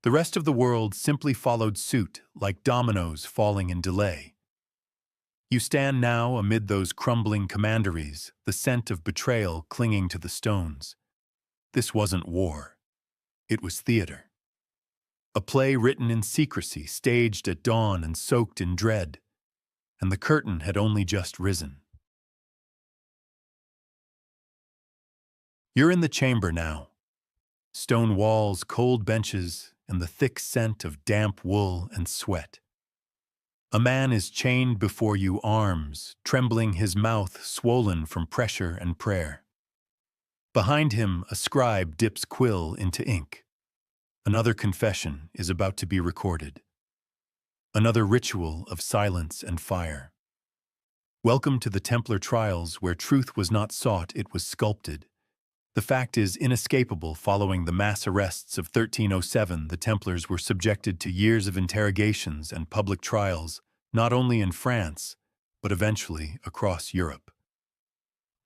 A: The rest of the world simply followed suit, like dominoes falling in delay. You stand now amid those crumbling commanderies, the scent of betrayal clinging to the stones. This wasn't war. It was theater. A play written in secrecy, staged at dawn and soaked in dread. And the curtain had only just risen. You're in the chamber now. Stone walls, cold benches, and the thick scent of damp wool and sweat. A man is chained before you, arms trembling, his mouth swollen from pressure and prayer. Behind him, a scribe dips quill into ink. Another confession is about to be recorded. Another ritual of silence and fire. Welcome to the Templar trials, where truth was not sought, it was sculpted. The fact is inescapable. Following the mass arrests of 1307, the Templars were subjected to years of interrogations and public trials, not only in France, but eventually across Europe.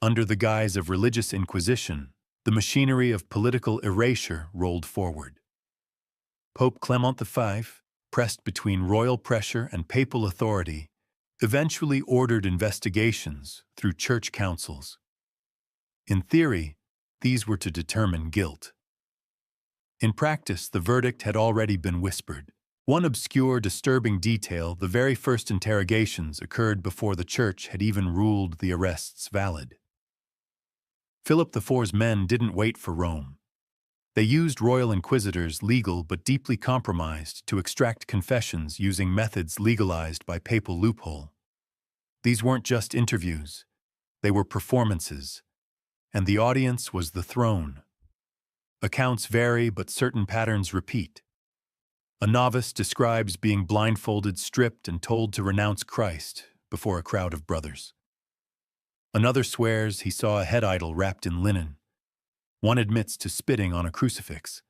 A: Under the guise of religious inquisition, the machinery of political erasure rolled forward. Pope Clement V, pressed between royal pressure and papal authority, eventually ordered investigations through church councils. In theory, these were to determine guilt. In practice, the verdict had already been whispered. One obscure, disturbing detail: the very first interrogations occurred before the church had even ruled the arrests valid. Philip IV's men didn't wait for Rome. They used royal inquisitors, legal but deeply compromised, to extract confessions using methods legalized by papal loophole. These weren't just interviews. They were performances. And the audience was the throne. Accounts vary, but certain patterns repeat. A novice describes being blindfolded, stripped, and told to renounce Christ before a crowd of brothers. Another swears he saw a head idol wrapped in linen. One admits to spitting on a crucifix.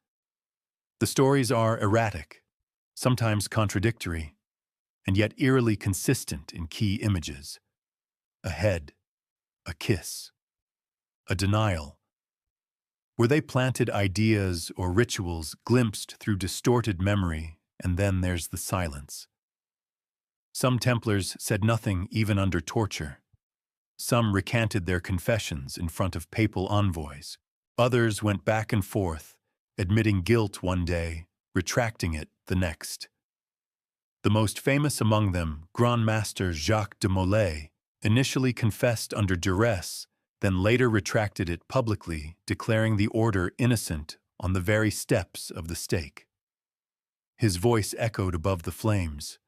A: The stories are erratic, sometimes contradictory, and yet eerily consistent in key images. a head, a kiss, a denial. Were they planted ideas or rituals glimpsed through distorted memory, and then there's the silence? Some Templars said nothing even under torture. Some recanted their confessions in front of papal envoys. Others went back and forth, admitting guilt one day, retracting it the next. The most famous among them, Grand Master Jacques de Molay, initially confessed under duress, then later retracted it publicly, declaring the order innocent on the very steps of the stake. His voice echoed above the flames.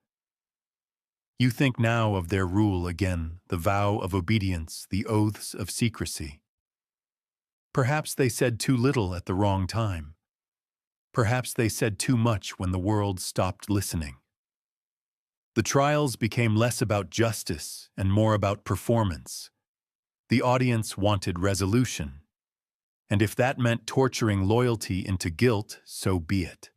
A: You think now of their rule again, the vow of obedience, the oaths of secrecy. Perhaps they said too little at the wrong time. Perhaps they said too much when the world stopped listening. The trials became less about justice and more about performance. The audience wanted resolution. And if that meant torturing loyalty into guilt, so be it.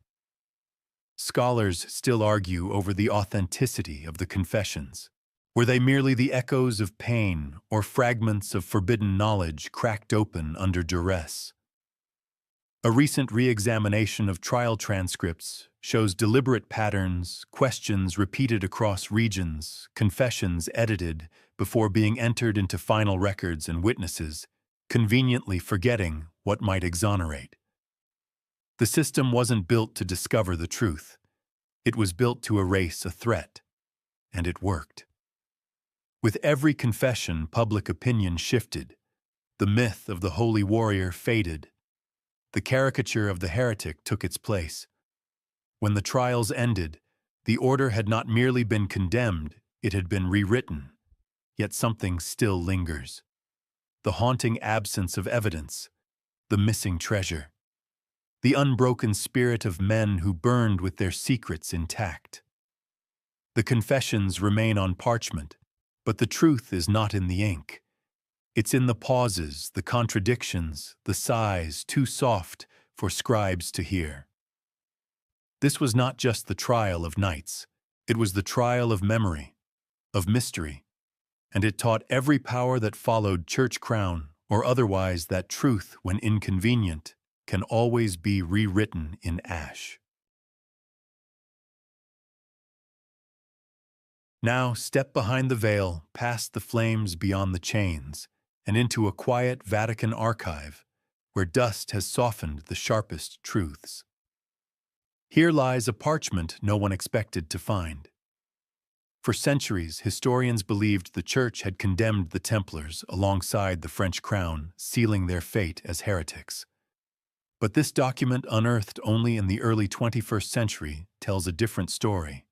A: Scholars still argue over the authenticity of the confessions. Were they merely the echoes of pain or fragments of forbidden knowledge cracked open under duress? A recent re-examination of trial transcripts shows deliberate patterns, questions repeated across regions, confessions edited before being entered into final records and witnesses, conveniently forgetting what might exonerate. The system wasn't built to discover the truth. It was built to erase a threat, and it worked. With every confession, public opinion shifted. The myth of the holy warrior faded. The caricature of the heretic took its place. When the trials ended, the order had not merely been condemned, it had been rewritten. Yet something still lingers. The haunting absence of evidence, the missing treasure, the unbroken spirit of men who burned with their secrets intact. The confessions remain on parchment, but the truth is not in the ink. It's in the pauses, the contradictions, the sighs too soft for scribes to hear. This was not just the trial of knights. It was the trial of memory, of mystery, and it taught every power that followed church crown or otherwise that truth, when inconvenient, can always be rewritten in ash. Now step behind the veil, past the flames, beyond the chains, and into a quiet Vatican archive where dust has softened the sharpest truths. Here lies a parchment no one expected to find. For centuries, historians believed the Church had condemned the Templars alongside the French crown, sealing their fate as heretics. But this document, unearthed only in the early 21st century, tells a different story.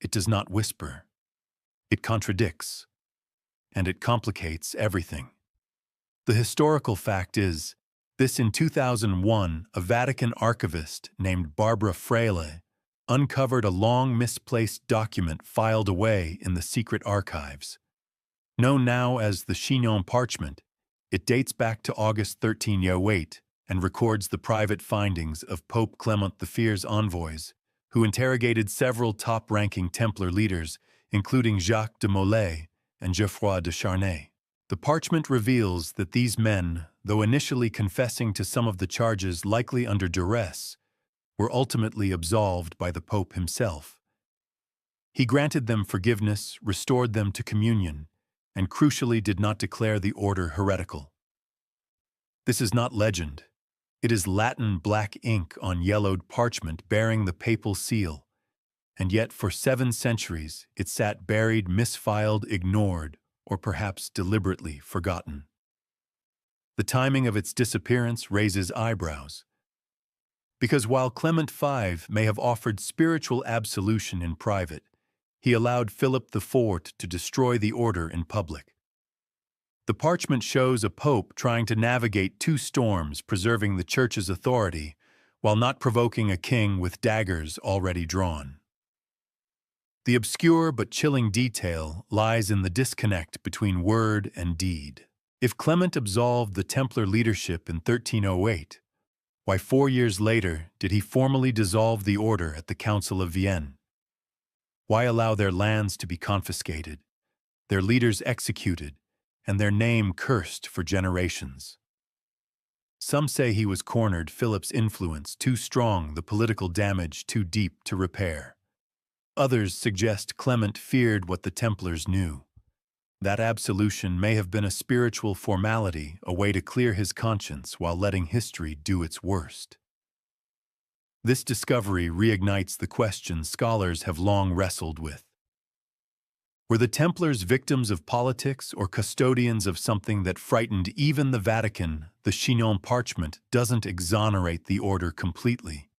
A: It does not whisper. It contradicts. And it complicates everything. The historical fact is, this in 2001, a Vatican archivist named Barbara Fraile uncovered a long misplaced document filed away in the secret archives. Known now as the Chignon Parchment, it dates back to August 1308 and records the private findings of Pope Clement V's envoys, who interrogated several top-ranking Templar leaders, including Jacques de Molay and Geoffroy de Charnay. The parchment reveals that these men, though initially confessing to some of the charges likely under duress, were ultimately absolved by the Pope himself. He granted them forgiveness, restored them to communion, and crucially did not declare the order heretical. This is not legend. It is Latin black ink on yellowed parchment bearing the papal seal, and yet for 7 centuries it sat buried, misfiled, ignored, or perhaps deliberately forgotten. The timing of its disappearance raises eyebrows. Because while Clement V may have offered spiritual absolution in private, he allowed Philip IV to destroy the order in public. The parchment shows a pope trying to navigate 2 storms, preserving the Church's authority while not provoking a king with daggers already drawn. The obscure but chilling detail lies in the disconnect between word and deed. If Clement absolved the Templar leadership in 1308, why 4 years later did he formally dissolve the order at the Council of Vienne? Why allow their lands to be confiscated, their leaders executed, and their name cursed for generations. Some say he was cornered, Philip's influence too strong, the political damage too deep to repair. Others suggest Clement feared what the Templars knew. That absolution may have been a spiritual formality, a way to clear his conscience while letting history do its worst. This discovery reignites the question scholars have long wrestled with. Were the Templars victims of politics or custodians of something that frightened even the Vatican? The Chinon parchment doesn't exonerate the order completely.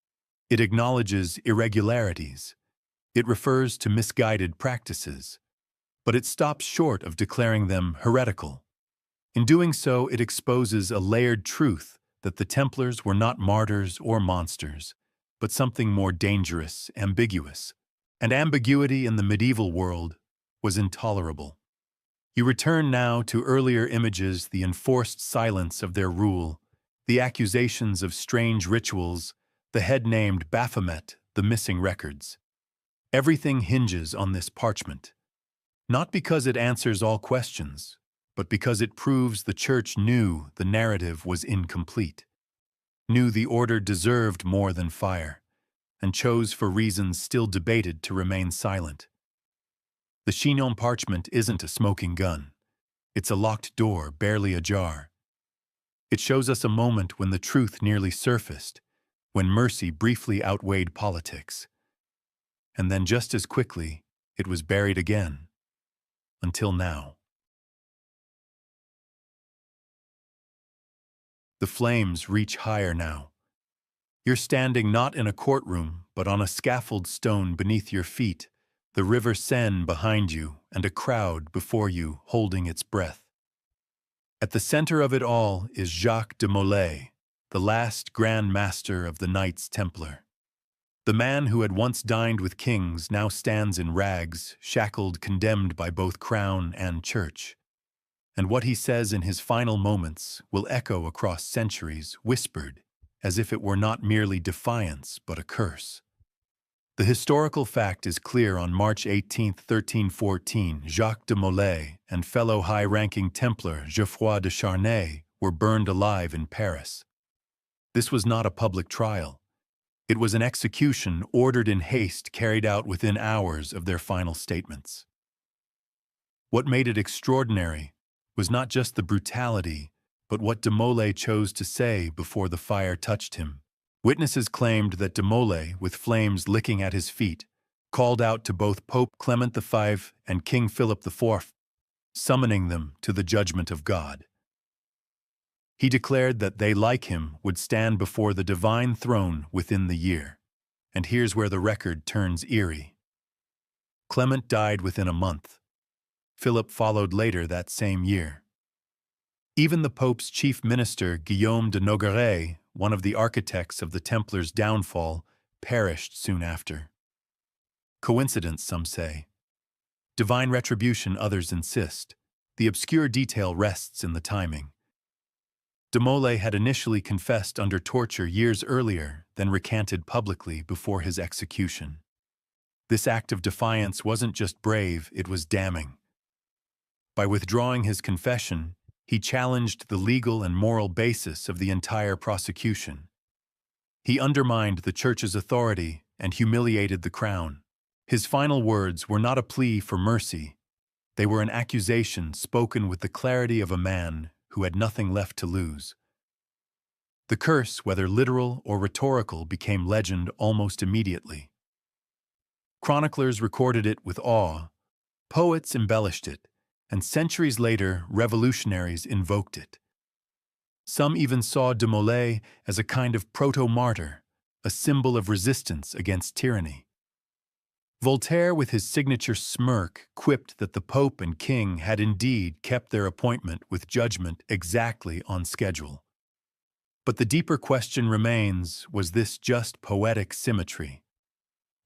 A: It acknowledges irregularities. It refers to misguided practices. But it stops short of declaring them heretical. In doing so, it exposes a layered truth that the Templars were not martyrs or monsters, but something more dangerous, ambiguous. And ambiguity in the medieval world was intolerable. You return now to earlier images, the enforced silence of their rule, the accusations of strange rituals, the head named Baphomet, the missing records. Everything hinges on this parchment. Not because it answers all questions, but because it proves the Church knew the narrative was incomplete, knew the order deserved more than fire, and chose for reasons still debated to remain silent. The Chinon parchment isn't a smoking gun. It's a locked door, barely ajar. It shows us a moment when the truth nearly surfaced, when mercy briefly outweighed politics. And then just as quickly, it was buried again. Until now. The flames reach higher now. You're standing not in a courtroom, but on a scaffold stone beneath your feet, the river Seine behind you, and a crowd before you holding its breath. At the center of it all is Jacques de Molay, the last Grand Master of the Knights Templar. The man who had once dined with kings now stands in rags, shackled, condemned by both crown and church. And what he says in his final moments will echo across centuries, whispered, as if it were not merely defiance but a curse. The historical fact is clear. On March 18, 1314, Jacques de Molay and fellow high-ranking Templar Geoffroy de Charnay were burned alive in Paris. This was not a public trial. It was an execution ordered in haste, carried out within hours of their final statements. What made it extraordinary was not just the brutality, but what de Molay chose to say before the fire touched him. Witnesses claimed that de Molay, with flames licking at his feet, called out to both Pope Clement V and King Philip IV, summoning them to the judgment of God. He declared that they, like him, would stand before the divine throne within the year. And here's where the record turns eerie. Clement died within a month. Philip followed later that same year. Even the Pope's chief minister, Guillaume de Nogaret, one of the architects of the Templars' downfall, perished soon after. Coincidence, some say. Divine retribution, others insist. The obscure detail rests in the timing. De Molay had initially confessed under torture years earlier, then recanted publicly before his execution. This act of defiance wasn't just brave, it was damning. By withdrawing his confession, he challenged the legal and moral basis of the entire prosecution. He undermined the Church's authority and humiliated the crown. His final words were not a plea for mercy. They were an accusation spoken with the clarity of a man who had nothing left to lose. The curse, whether literal or rhetorical, became legend almost immediately. Chroniclers recorded it with awe, poets embellished it, and centuries later, revolutionaries invoked it. Some even saw de Molay as a kind of proto-martyr, a symbol of resistance against tyranny. Voltaire, with his signature smirk, quipped that the Pope and King had indeed kept their appointment with judgment exactly on schedule. But the deeper question remains, was this just poetic symmetry?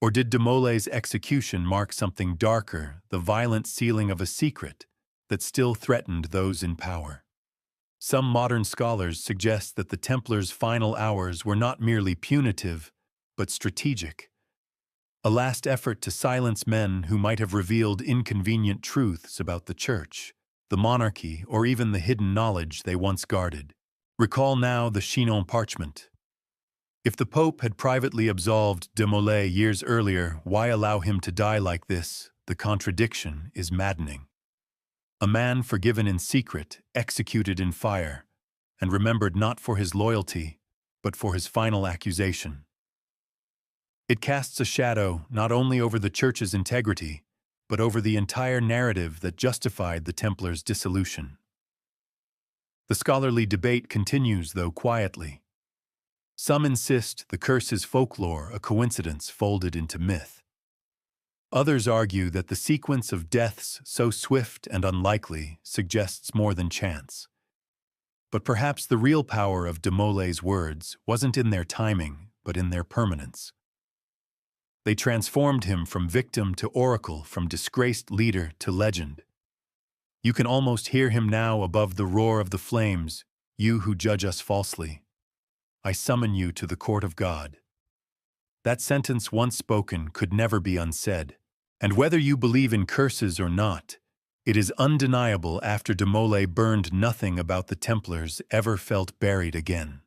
A: Or did de Molay's execution mark something darker, the violent sealing of a secret that still threatened those in power? Some modern scholars suggest that the Templars' final hours were not merely punitive, but strategic. a last effort to silence men who might have revealed inconvenient truths about the Church, the monarchy, or even the hidden knowledge they once guarded. Recall now the Chinon parchment. If the Pope had privately absolved de Molay years earlier, why allow him to die like this? The contradiction is maddening. A man forgiven in secret, executed in fire, and remembered not for his loyalty, but for his final accusation. It casts a shadow not only over the Church's integrity, but over the entire narrative that justified the Templars' dissolution. The scholarly debate continues, though quietly. Some insist the curse is folklore, a coincidence folded into myth. Others argue that the sequence of deaths so swift and unlikely suggests more than chance. But perhaps the real power of de Molay's words wasn't in their timing, but in their permanence. They transformed him from victim to oracle, from disgraced leader to legend. You can almost hear him now above the roar of the flames, "You who judge us falsely, I summon you to the court of God." That sentence, once spoken, could never be unsaid. And whether you believe in curses or not, it is undeniable after de Molay burned, nothing about the Templars ever felt buried again.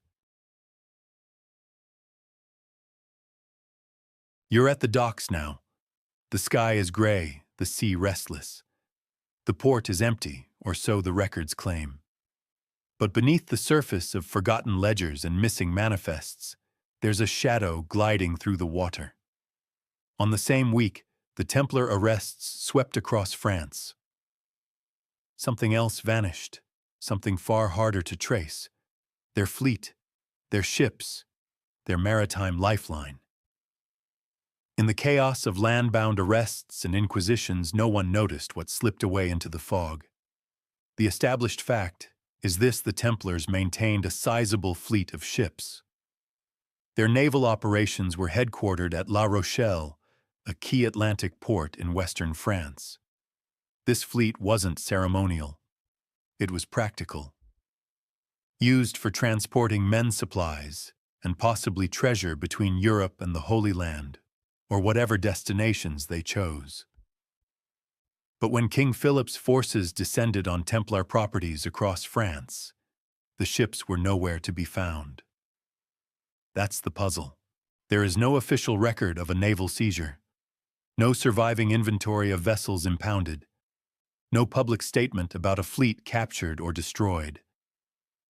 A: You're at the docks now. The sky is gray, the sea restless. The port is empty, or so the records claim. But beneath the surface of forgotten ledgers and missing manifests, there's a shadow gliding through the water. On the same week, the Templar arrests swept across France. Something else vanished, something far harder to trace. Their fleet, their ships, their maritime lifeline. In the chaos of land-bound arrests and inquisitions, no one noticed what slipped away into the fog. The established fact is this: the Templars maintained a sizable fleet of ships. Their naval operations were headquartered at La Rochelle, a key Atlantic port in western France. This fleet wasn't ceremonial. It was practical. Used for transporting men's supplies and possibly treasure between Europe and the Holy Land, or whatever destinations they chose. But when King Philip's forces descended on Templar properties across France, the ships were nowhere to be found. That's the puzzle. There is no official record of a naval seizure, no surviving inventory of vessels impounded, no public statement about a fleet captured or destroyed.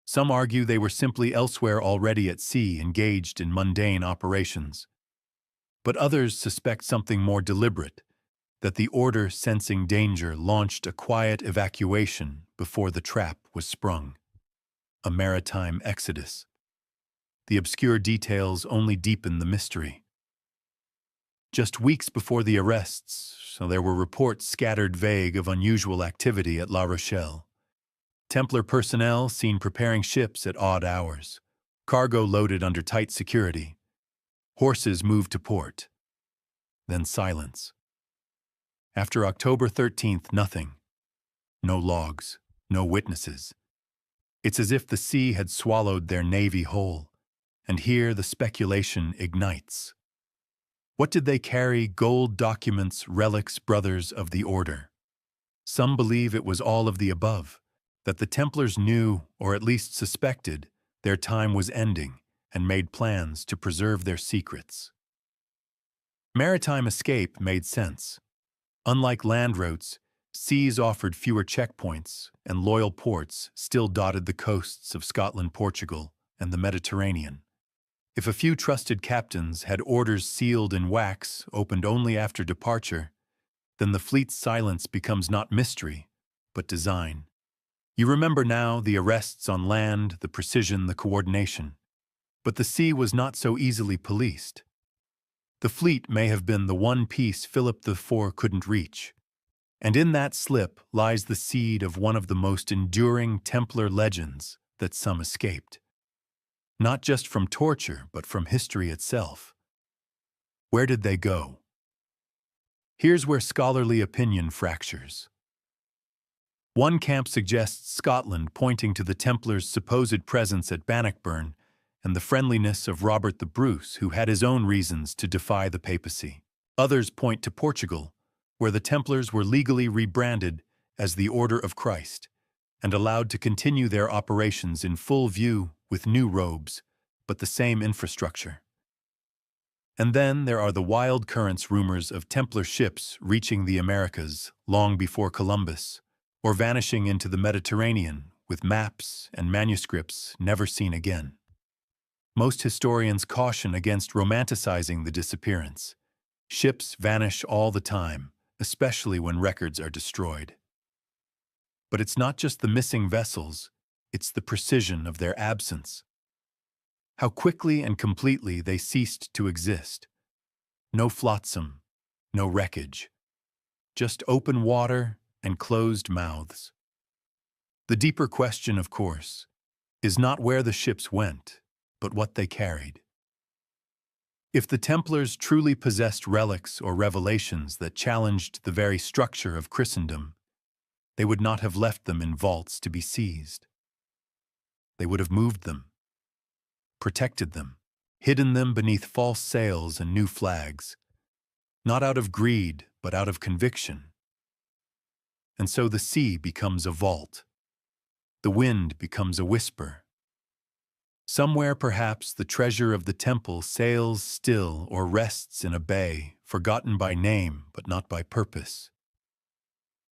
A: Some argue they were simply elsewhere, already at sea, engaged in mundane operations. But others suspect something more deliberate, that the order, sensing danger, launched a quiet evacuation before the trap was sprung. A maritime exodus. The obscure details only deepen the mystery. Just weeks before the arrests, so there were reports scattered vague of unusual activity at La Rochelle. Templar personnel seen preparing ships at odd hours, cargo loaded under tight security. Horses moved to port. Then silence. After October 13th, nothing. No logs, no witnesses. It's as if the sea had swallowed their navy whole, and here the speculation ignites. What did they carry? Gold, documents, relics, brothers of the order. Some believe it was all of the above, that the Templars knew, or at least suspected, their time was ending, and made plans to preserve their secrets. Maritime escape made sense. Unlike land routes, seas offered fewer checkpoints, and loyal ports still dotted the coasts of Scotland, Portugal, and the Mediterranean. If a few trusted captains had orders sealed in wax, opened only after departure, then the fleet's silence becomes not mystery, but design. You remember now the arrests on land, the precision, the coordination. But the sea was not so easily policed. The fleet may have been the one piece Philip IV couldn't reach. And in that slip lies the seed of one of the most enduring Templar legends that some escaped. Not just from torture, but from history itself. Where did they go? Here's where scholarly opinion fractures. One camp suggests Scotland, pointing to the Templars' supposed presence at Bannockburn and the friendliness of Robert the Bruce, who had his own reasons to defy the papacy. Others point to Portugal, where the Templars were legally rebranded as the Order of Christ and allowed to continue their operations in full view with new robes, but the same infrastructure. And then there are the wild currents rumors of Templar ships reaching the Americas long before Columbus, or vanishing into the Mediterranean with maps and manuscripts never seen again. Most historians caution against romanticizing the disappearance. Ships vanish all the time, especially when records are destroyed. But it's not just the missing vessels, it's the precision of their absence. How quickly and completely they ceased to exist. No flotsam, no wreckage. Just open water and closed mouths. The deeper question, of course, is not where the ships went, but what they carried. If the Templars truly possessed relics or revelations that challenged the very structure of Christendom, they would not have left them in vaults to be seized. They would have moved them, protected them, hidden them beneath false sails and new flags, not out of greed, but out of conviction. And so the sea becomes a vault. The wind becomes a whisper. Somewhere, perhaps, the treasure of the temple sails still or rests in a bay, forgotten by name but not by purpose.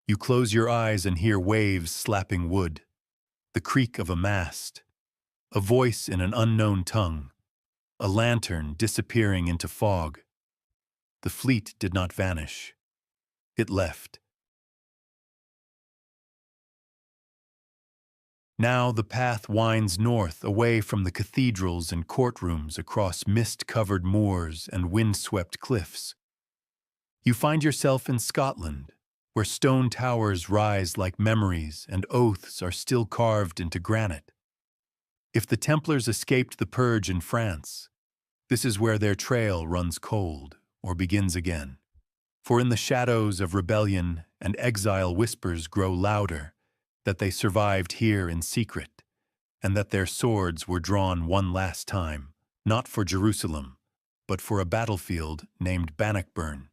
A: You close your eyes and hear waves slapping wood, the creak of a mast, a voice in an unknown tongue, a lantern disappearing into fog. The fleet did not vanish. It left. Now the path winds north, away from the cathedrals and courtrooms, across mist-covered moors and wind-swept cliffs. You find yourself in Scotland, where stone towers rise like memories and oaths are still carved into granite. If the Templars escaped the purge in France, this is where their trail runs cold or begins again. For in the shadows of rebellion and exile whispers grow louder that they survived here in secret, and that their swords were drawn one last time, not for Jerusalem, but for a battlefield named Bannockburn.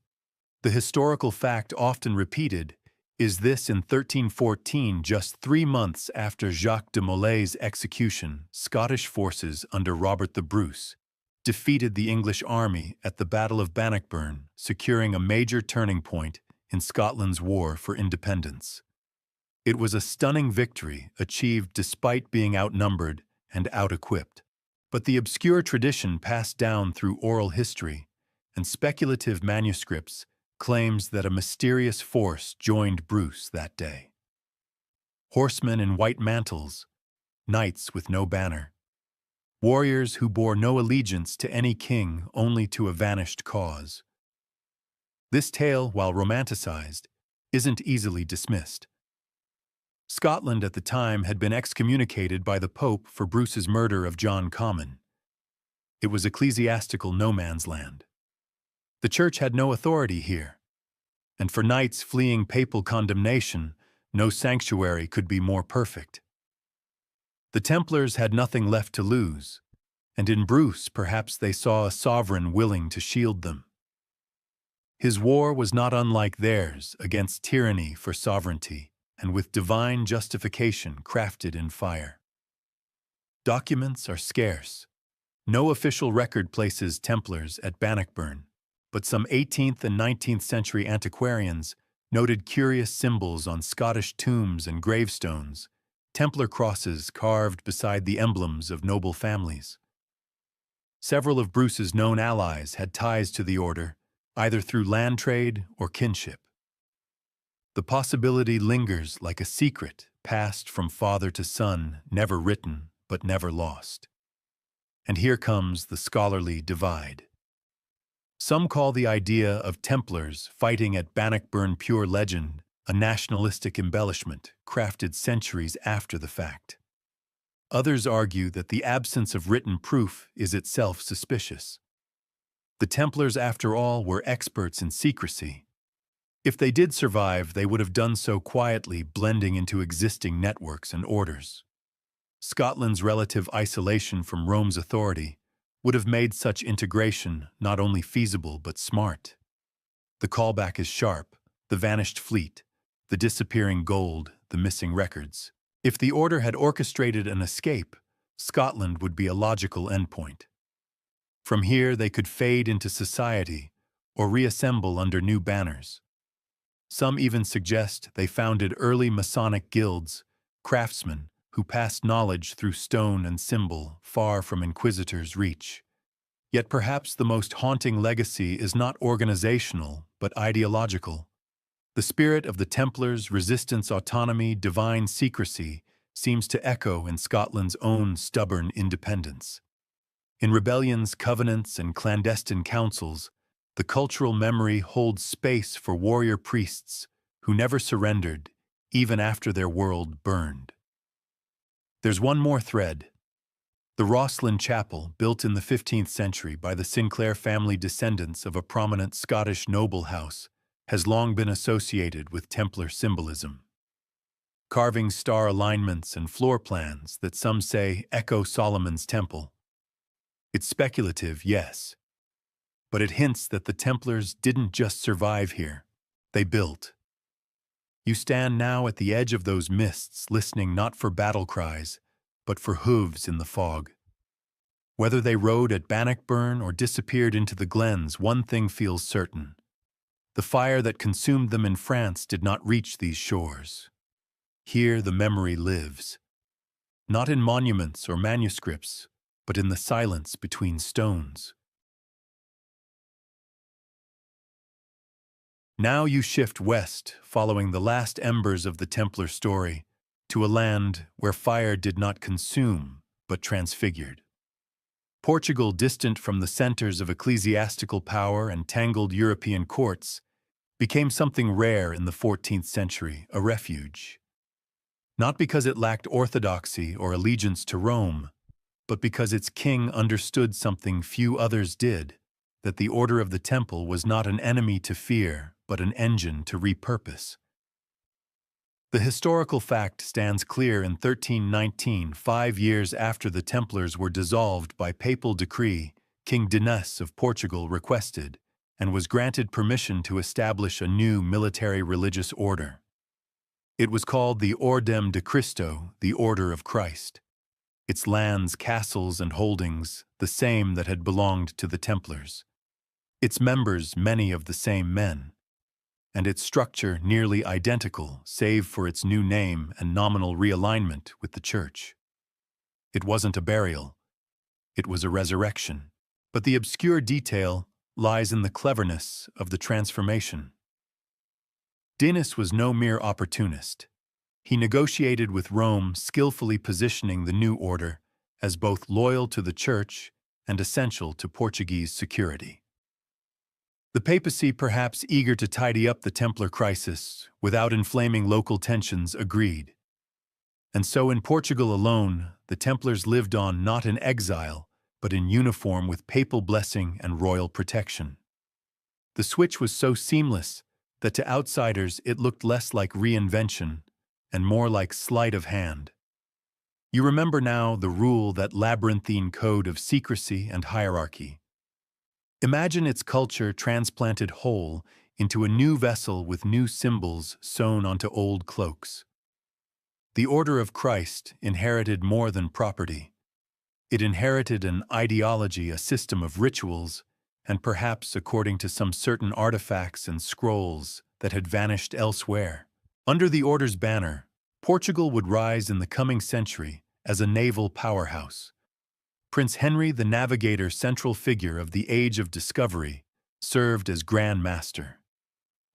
A: The historical fact often repeated is this: in 1314, just 3 months after Jacques de Molay's execution, Scottish forces under Robert the Bruce defeated the English army at the Battle of Bannockburn, securing a major turning point in Scotland's war for independence. It was a stunning victory achieved despite being outnumbered and out-equipped. But the obscure tradition passed down through oral history and speculative manuscripts claims that a mysterious force joined Bruce that day. Horsemen in white mantles, knights with no banner, warriors who bore no allegiance to any king, only to a vanished cause. This tale, while romanticized, isn't easily dismissed. Scotland at the time had been excommunicated by the Pope for Bruce's murder of John Comyn. It was ecclesiastical no man's land. The Church had no authority here, and for knights fleeing papal condemnation, no sanctuary could be more perfect. The Templars had nothing left to lose, and in Bruce perhaps they saw a sovereign willing to shield them. His war was not unlike theirs, against tyranny for sovereignty, and with divine justification crafted in fire. Documents are scarce. No official record places Templars at Bannockburn, but some 18th and 19th century antiquarians noted curious symbols on Scottish tombs and gravestones, Templar crosses carved beside the emblems of noble families. Several of Bruce's known allies had ties to the order, either through land trade or kinship. The possibility lingers like a secret passed from father to son, never written but never lost. And here comes the scholarly divide. Some call the idea of Templars fighting at Bannockburn pure legend, a nationalistic embellishment crafted centuries after the fact. Others argue that the absence of written proof is itself suspicious. The Templars, after all, were experts in secrecy. If they did survive, they would have done so quietly, blending into existing networks and orders. Scotland's relative isolation from Rome's authority would have made such integration not only feasible but smart. The callback is sharp: the vanished fleet, the disappearing gold, the missing records. If the Order had orchestrated an escape, Scotland would be a logical endpoint. From here, they could fade into society or reassemble under new banners. Some even suggest they founded early Masonic guilds, craftsmen who passed knowledge through stone and symbol far from inquisitors' reach. Yet perhaps the most haunting legacy is not organizational, but ideological. The spirit of the Templars' resistance, autonomy, divine secrecy seems to echo in Scotland's own stubborn independence. In rebellions, covenants, and clandestine councils, the cultural memory holds space for warrior priests who never surrendered, even after their world burned. There's one more thread. The Rosslyn Chapel, built in the 15th century by the Sinclair family, descendants of a prominent Scottish noble house, has long been associated with Templar symbolism. Carving star alignments and floor plans that some say echo Solomon's Temple. It's speculative, yes, but it hints that the Templars didn't just survive here, they built. You stand now at the edge of those mists, listening not for battle cries, but for hooves in the fog. Whether they rode at Bannockburn or disappeared into the glens, one thing feels certain. The fire that consumed them in France did not reach these shores. Here the memory lives, not in monuments or manuscripts, but in the silence between stones. Now you shift west, following the last embers of the Templar story, to a land where fire did not consume, but transfigured. Portugal, distant from the centers of ecclesiastical power and tangled European courts, became something rare in the 14th century, a refuge. Not because it lacked orthodoxy or allegiance to Rome, but because its king understood something few others did, that the Order of the Temple was not an enemy to fear, but an engine to repurpose. The historical fact stands clear in 1319, 5 years after the Templars were dissolved by papal decree. King Dinis of Portugal requested and was granted permission to establish a new military religious order. It was called the Ordem de Cristo, the Order of Christ. Its lands, castles, and holdings, the same that had belonged to the Templars. Its members, many of the same men. And its structure nearly identical, save for its new name and nominal realignment with the Church. It wasn't a burial. It was a resurrection. But the obscure detail lies in the cleverness of the transformation. Dinis was no mere opportunist. He negotiated with Rome, skillfully positioning the new order as both loyal to the Church and essential to Portuguese security. The papacy, perhaps eager to tidy up the Templar crisis without inflaming local tensions, agreed. And so in Portugal alone, the Templars lived on not in exile, but in uniform with papal blessing and royal protection. The switch was so seamless that to outsiders it looked less like reinvention and more like sleight of hand. You remember now the rule, that labyrinthine code of secrecy and hierarchy. Imagine its culture transplanted whole into a new vessel with new symbols sewn onto old cloaks. The Order of Christ inherited more than property. It inherited an ideology, a system of rituals, and perhaps, according to some certain artifacts and scrolls, that had vanished elsewhere. Under the Order's banner, Portugal would rise in the coming century as a naval powerhouse. Prince Henry the Navigator, central figure of the Age of Discovery, served as Grand Master.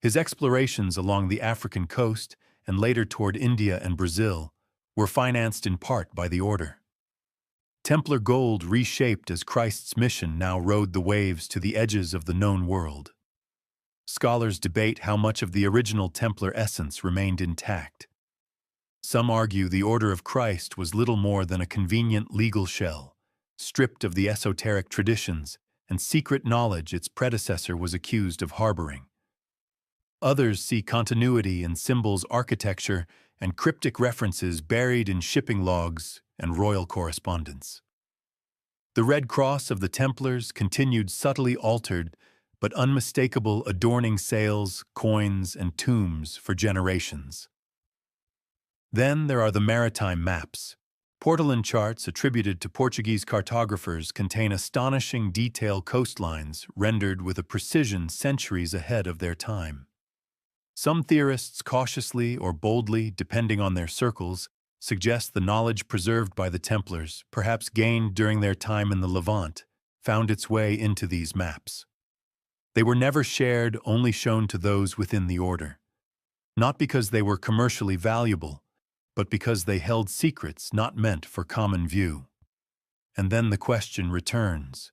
A: His explorations along the African coast and later toward India and Brazil were financed in part by the Order. Templar gold, reshaped as Christ's mission, now rode the waves to the edges of the known world. Scholars debate how much of the original Templar essence remained intact. Some argue the Order of Christ was little more than a convenient legal shell, stripped of the esoteric traditions and secret knowledge its predecessor was accused of harboring. Others see continuity in symbols, architecture, and cryptic references buried in shipping logs and royal correspondence. The Red Cross of the Templars continued, subtly altered, but unmistakable, adorning sails, coins, and tombs for generations. Then there are the maritime maps. Portolan charts attributed to Portuguese cartographers contain astonishing detailed coastlines rendered with a precision centuries ahead of their time. Some theorists cautiously or boldly, depending on their circles, suggest the knowledge preserved by the Templars, perhaps gained during their time in the Levant, found its way into these maps. They were never shared, only shown to those within the order. Not because they were commercially valuable, but because they held secrets not meant for common view. And then the question returns.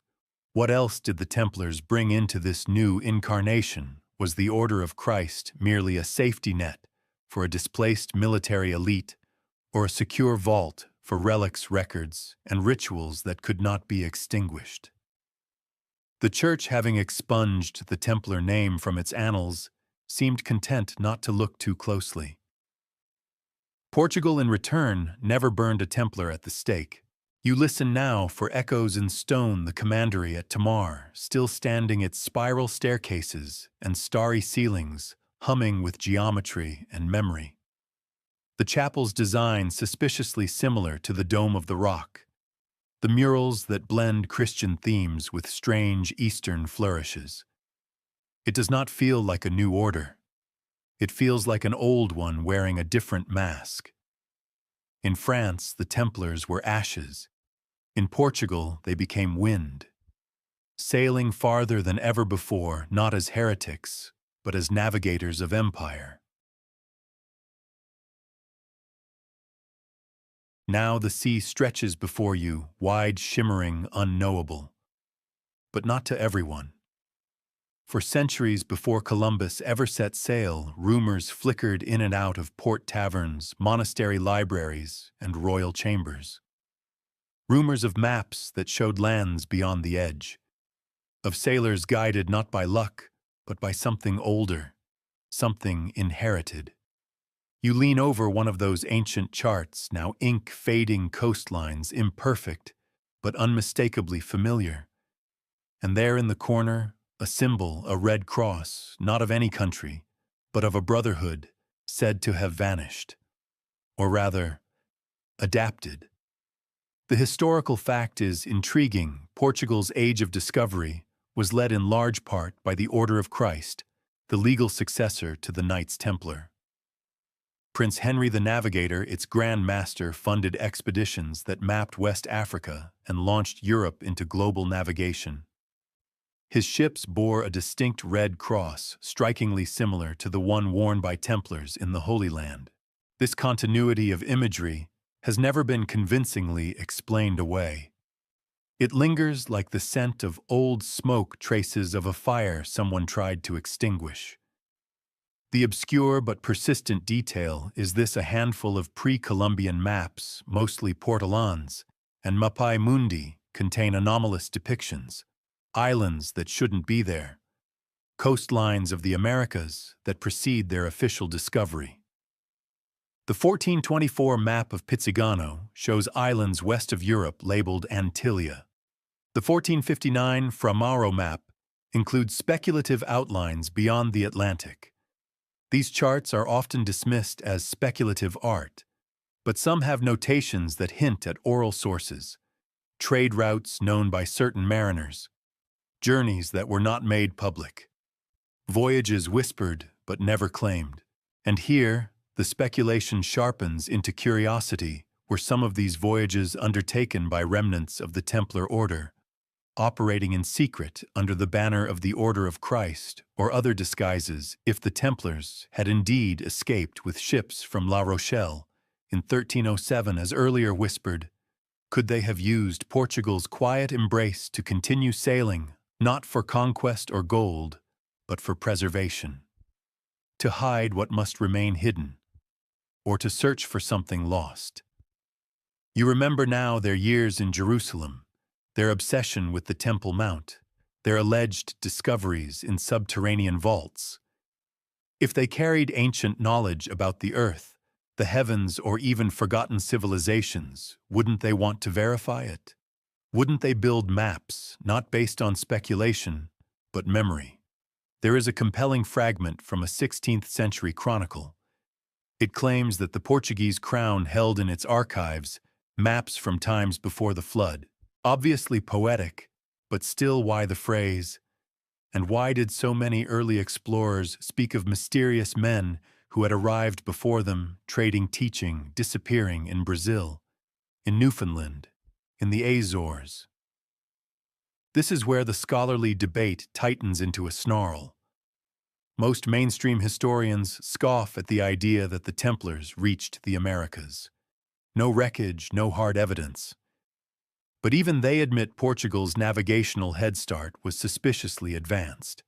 A: What else did the Templars bring into this new incarnation? Was the Order of Christ merely a safety net for a displaced military elite, or a secure vault for relics, records, and rituals that could not be extinguished? The Church, having expunged the Templar name from its annals, seemed content not to look too closely. Portugal, in return, never burned a Templar at the stake. You listen now for echoes in stone, the commandery at Tamar, still standing, its spiral staircases and starry ceilings, humming with geometry and memory. The chapel's design suspiciously similar to the Dome of the Rock. The murals that blend Christian themes with strange Eastern flourishes. It does not feel like a new order. It feels like an old one wearing a different mask. In France, the Templars were ashes. In Portugal, they became wind, sailing farther than ever before, not as heretics, but as navigators of empire. Now the sea stretches before you, wide, shimmering, unknowable. But not to everyone. For centuries before Columbus ever set sail, rumors flickered in and out of port taverns, monastery libraries, and royal chambers. Rumors of maps that showed lands beyond the edge, of sailors guided not by luck, but by something older, something inherited. You lean over one of those ancient charts, now ink-fading coastlines, imperfect, but unmistakably familiar. And there in the corner, a symbol, a red cross, not of any country, but of a brotherhood said to have vanished, or rather, adapted. The historical fact is intriguing. Portugal's age of discovery was led in large part by the Order of Christ, the legal successor to the Knights Templar. Prince Henry the Navigator, its Grand Master, funded expeditions that mapped West Africa and launched Europe into global navigation. His ships bore a distinct red cross, strikingly similar to the one worn by Templars in the Holy Land. This continuity of imagery has never been convincingly explained away. It lingers like the scent of old smoke traces of a fire someone tried to extinguish. The obscure but persistent detail is this: a handful of pre-Columbian maps, mostly Portolans, and Mappae Mundi contain anomalous depictions. Islands that shouldn't be there, coastlines of the Americas that precede their official discovery. The 1424 map of Pizzigano shows islands west of Europe labeled Antilia. The 1459 Fra Mauro map includes speculative outlines beyond the Atlantic. These charts are often dismissed as speculative art, but some have notations that hint at oral sources, trade routes known by certain mariners, journeys that were not made public, voyages whispered but never claimed. And here, the speculation sharpens into curiosity. Were some of these voyages undertaken by remnants of the Templar Order, operating in secret under the banner of the Order of Christ, or other disguises? If the Templars had indeed escaped with ships from La Rochelle in 1307 as earlier whispered, could they have used Portugal's quiet embrace to continue sailing, not for conquest or gold, but for preservation? To hide what must remain hidden, or to search for something lost. You remember now their years in Jerusalem, their obsession with the Temple Mount, their alleged discoveries in subterranean vaults. If they carried ancient knowledge about the earth, the heavens, or even forgotten civilizations, wouldn't they want to verify it? Wouldn't they build maps, not based on speculation, but memory? There is a compelling fragment from a 16th-century chronicle. It claims that the Portuguese crown held in its archives maps from times before the flood. Obviously poetic, but still, why the phrase? And why did so many early explorers speak of mysterious men who had arrived before them, trading, teaching, disappearing in Brazil, in Newfoundland, in the Azores? This is where the scholarly debate tightens into a snarl. Most mainstream historians scoff at the idea that the Templars reached the Americas. No wreckage, no hard evidence. But even they admit Portugal's navigational head start was suspiciously advanced.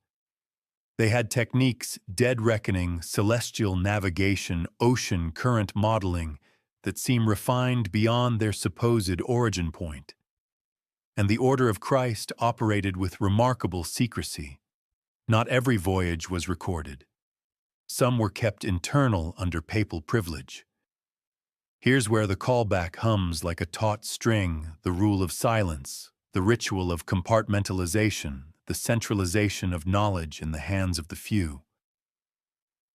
A: They had techniques, dead reckoning, celestial navigation, ocean current modeling that seem refined beyond their supposed origin point. And the Order of Christ operated with remarkable secrecy. Not every voyage was recorded. Some were kept internal under papal privilege. Here's where the callback hums like a taut string: the rule of silence, the ritual of compartmentalization, the centralization of knowledge in the hands of the few.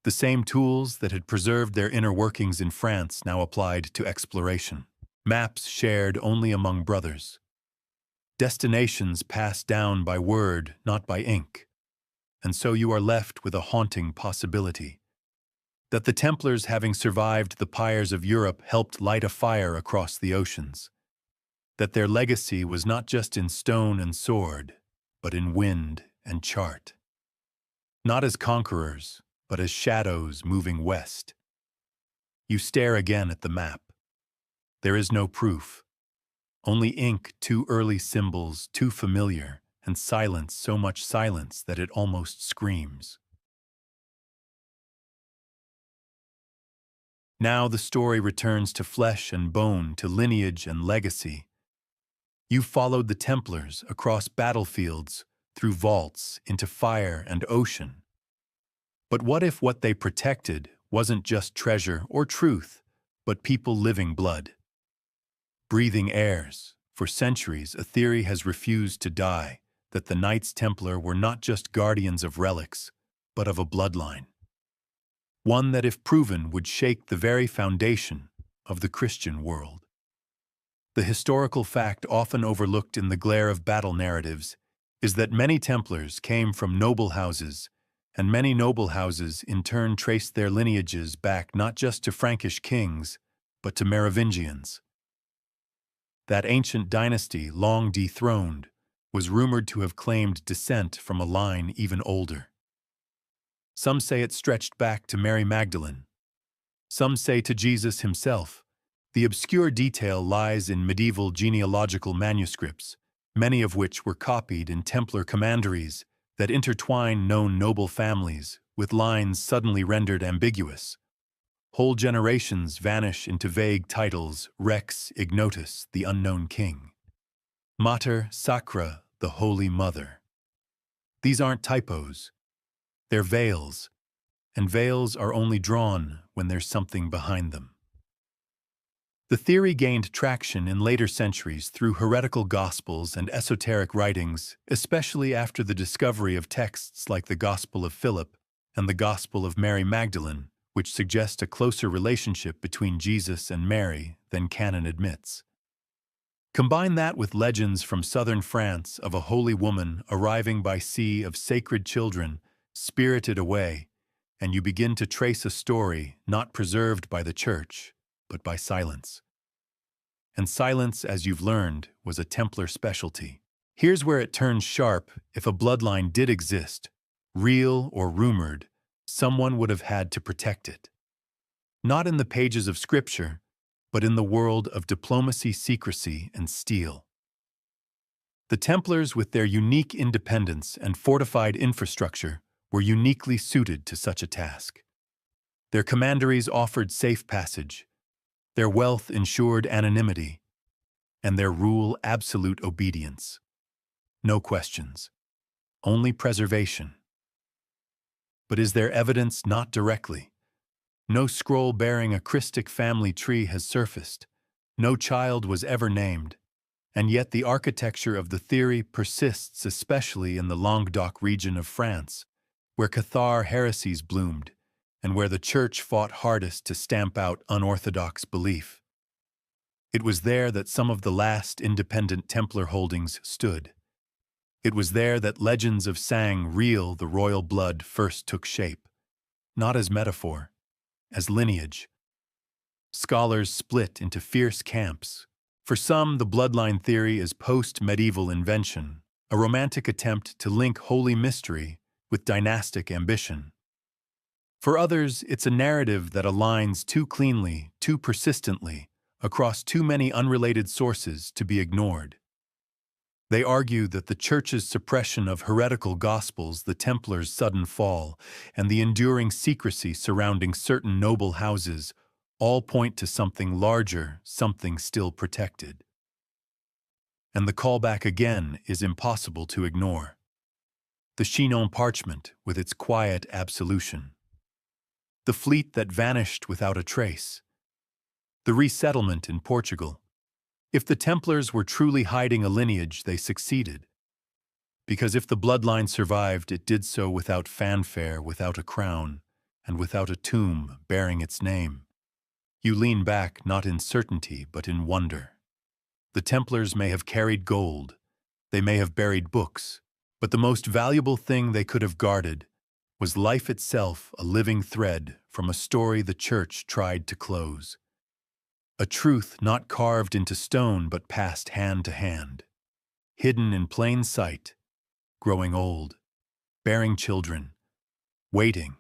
A: The same tools that had preserved their inner workings in France now applied to exploration. Maps shared only among brothers. Destinations passed down by word, not by ink. And so you are left with a haunting possibility: that the Templars, having survived the pyres of Europe, helped light a fire across the oceans. That their legacy was not just in stone and sword, but in wind and chart. Not as conquerors, but as shadows moving west. You stare again at the map. There is no proof. Only ink, too early symbols, too familiar, and silence, so much silence that it almost screams. Now the story returns to flesh and bone, to lineage and legacy. You followed the Templars across battlefields, through vaults, into fire and ocean. But what if what they protected wasn't just treasure or truth, but people living blood? Breathing heirs. For centuries, a theory has refused to die, that the Knights Templar were not just guardians of relics, but of a bloodline. One that, if proven, would shake the very foundation of the Christian world. The historical fact often overlooked in the glare of battle narratives is that many Templars came from noble houses, and many noble houses in turn traced their lineages back not just to Frankish kings, but to Merovingians. That ancient dynasty, long dethroned, was rumored to have claimed descent from a line even older. Some say it stretched back to Mary Magdalene. Some say to Jesus himself. The obscure detail lies in medieval genealogical manuscripts, many of which were copied in Templar commanderies that intertwine known noble families with lines suddenly rendered ambiguous. Whole generations vanish into vague titles: Rex Ignotus, the unknown king; Mater Sacra, the Holy Mother. These aren't typos. They're veils, and veils are only drawn when there's something behind them. The theory gained traction in later centuries through heretical gospels and esoteric writings, especially after the discovery of texts like the Gospel of Philip and the Gospel of Mary Magdalene, which suggest a closer relationship between Jesus and Mary than canon admits. Combine that with legends from southern France of a holy woman arriving by sea of sacred children spirited away, and you begin to trace a story not preserved by the church, but by silence. And silence, as you've learned, was a Templar specialty. Here's where it turns sharp: if a bloodline did exist, real or rumored, someone would have had to protect it. Not in the pages of Scripture, but in the world of diplomacy, secrecy, and steel. The Templars, with their unique independence and fortified infrastructure, were uniquely suited to such a task. Their commanderies offered safe passage, their wealth ensured anonymity, and their rule absolute obedience. No questions, only preservation. But is there evidence? Not directly. No scroll bearing a Christic family tree has surfaced. No child was ever named. And yet the architecture of the theory persists, especially in the Languedoc region of France, where Cathar heresies bloomed, and where the Church fought hardest to stamp out unorthodox belief. It was there that some of the last independent Templar holdings stood. It was there that legends of sang real the royal blood first took shape, not as metaphor, as lineage. Scholars split into fierce camps. For some, the bloodline theory is post-medieval invention, a romantic attempt to link holy mystery with dynastic ambition. For others, it's a narrative that aligns too cleanly, too persistently, across too many unrelated sources to be ignored. They argue that the Church's suppression of heretical gospels, the Templars' sudden fall, and the enduring secrecy surrounding certain noble houses all point to something larger, something still protected. And the callback again is impossible to ignore. The Chinon parchment with its quiet absolution. The fleet that vanished without a trace. The resettlement in Portugal. If the Templars were truly hiding a lineage, they succeeded. Because if the bloodline survived, it did so without fanfare, without a crown, and without a tomb bearing its name. You lean back not in certainty, but in wonder. The Templars may have carried gold, they may have buried books, but the most valuable thing they could have guarded was life itself, a living thread from a story the Church tried to close. A truth not carved into stone but passed hand to hand, hidden in plain sight, growing old, bearing children, waiting,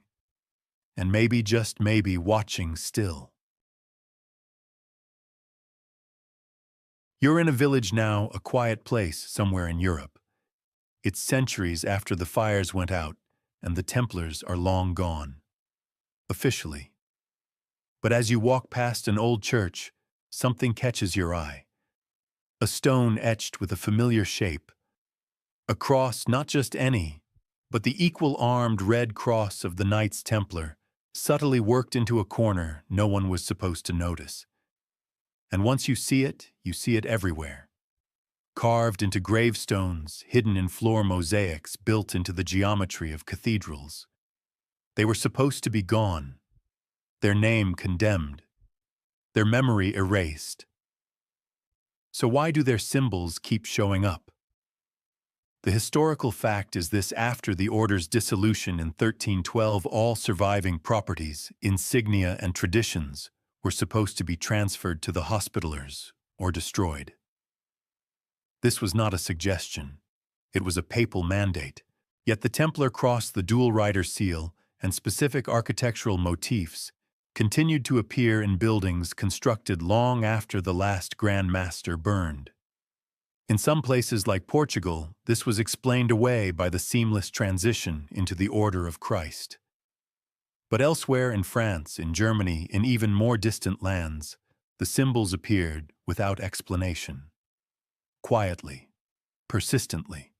A: and maybe, just maybe, watching still. You're in a village now, a quiet place somewhere in Europe. It's centuries after the fires went out, and the Templars are long gone. Officially. But as you walk past an old church, something catches your eye. A stone etched with a familiar shape. A cross, not just any, but the equal-armed red cross of the Knights Templar, subtly worked into a corner no one was supposed to notice. And once you see it everywhere. Carved into gravestones, hidden in floor mosaics built into the geometry of cathedrals. They were supposed to be gone, their name condemned, their memory erased. So why do their symbols keep showing up? The historical fact is this: after the order's dissolution in 1312, all surviving properties, insignia, and traditions were supposed to be transferred to the Hospitallers or destroyed. This was not a suggestion. It was a papal mandate. Yet the Templar cross, the dual rider seal, and specific architectural motifs continued to appear in buildings constructed long after the last Grand Master burned. In some places like Portugal, this was explained away by the seamless transition into the Order of Christ. But elsewhere in France, in Germany, in even more distant lands, the symbols appeared without explanation. Quietly, persistently.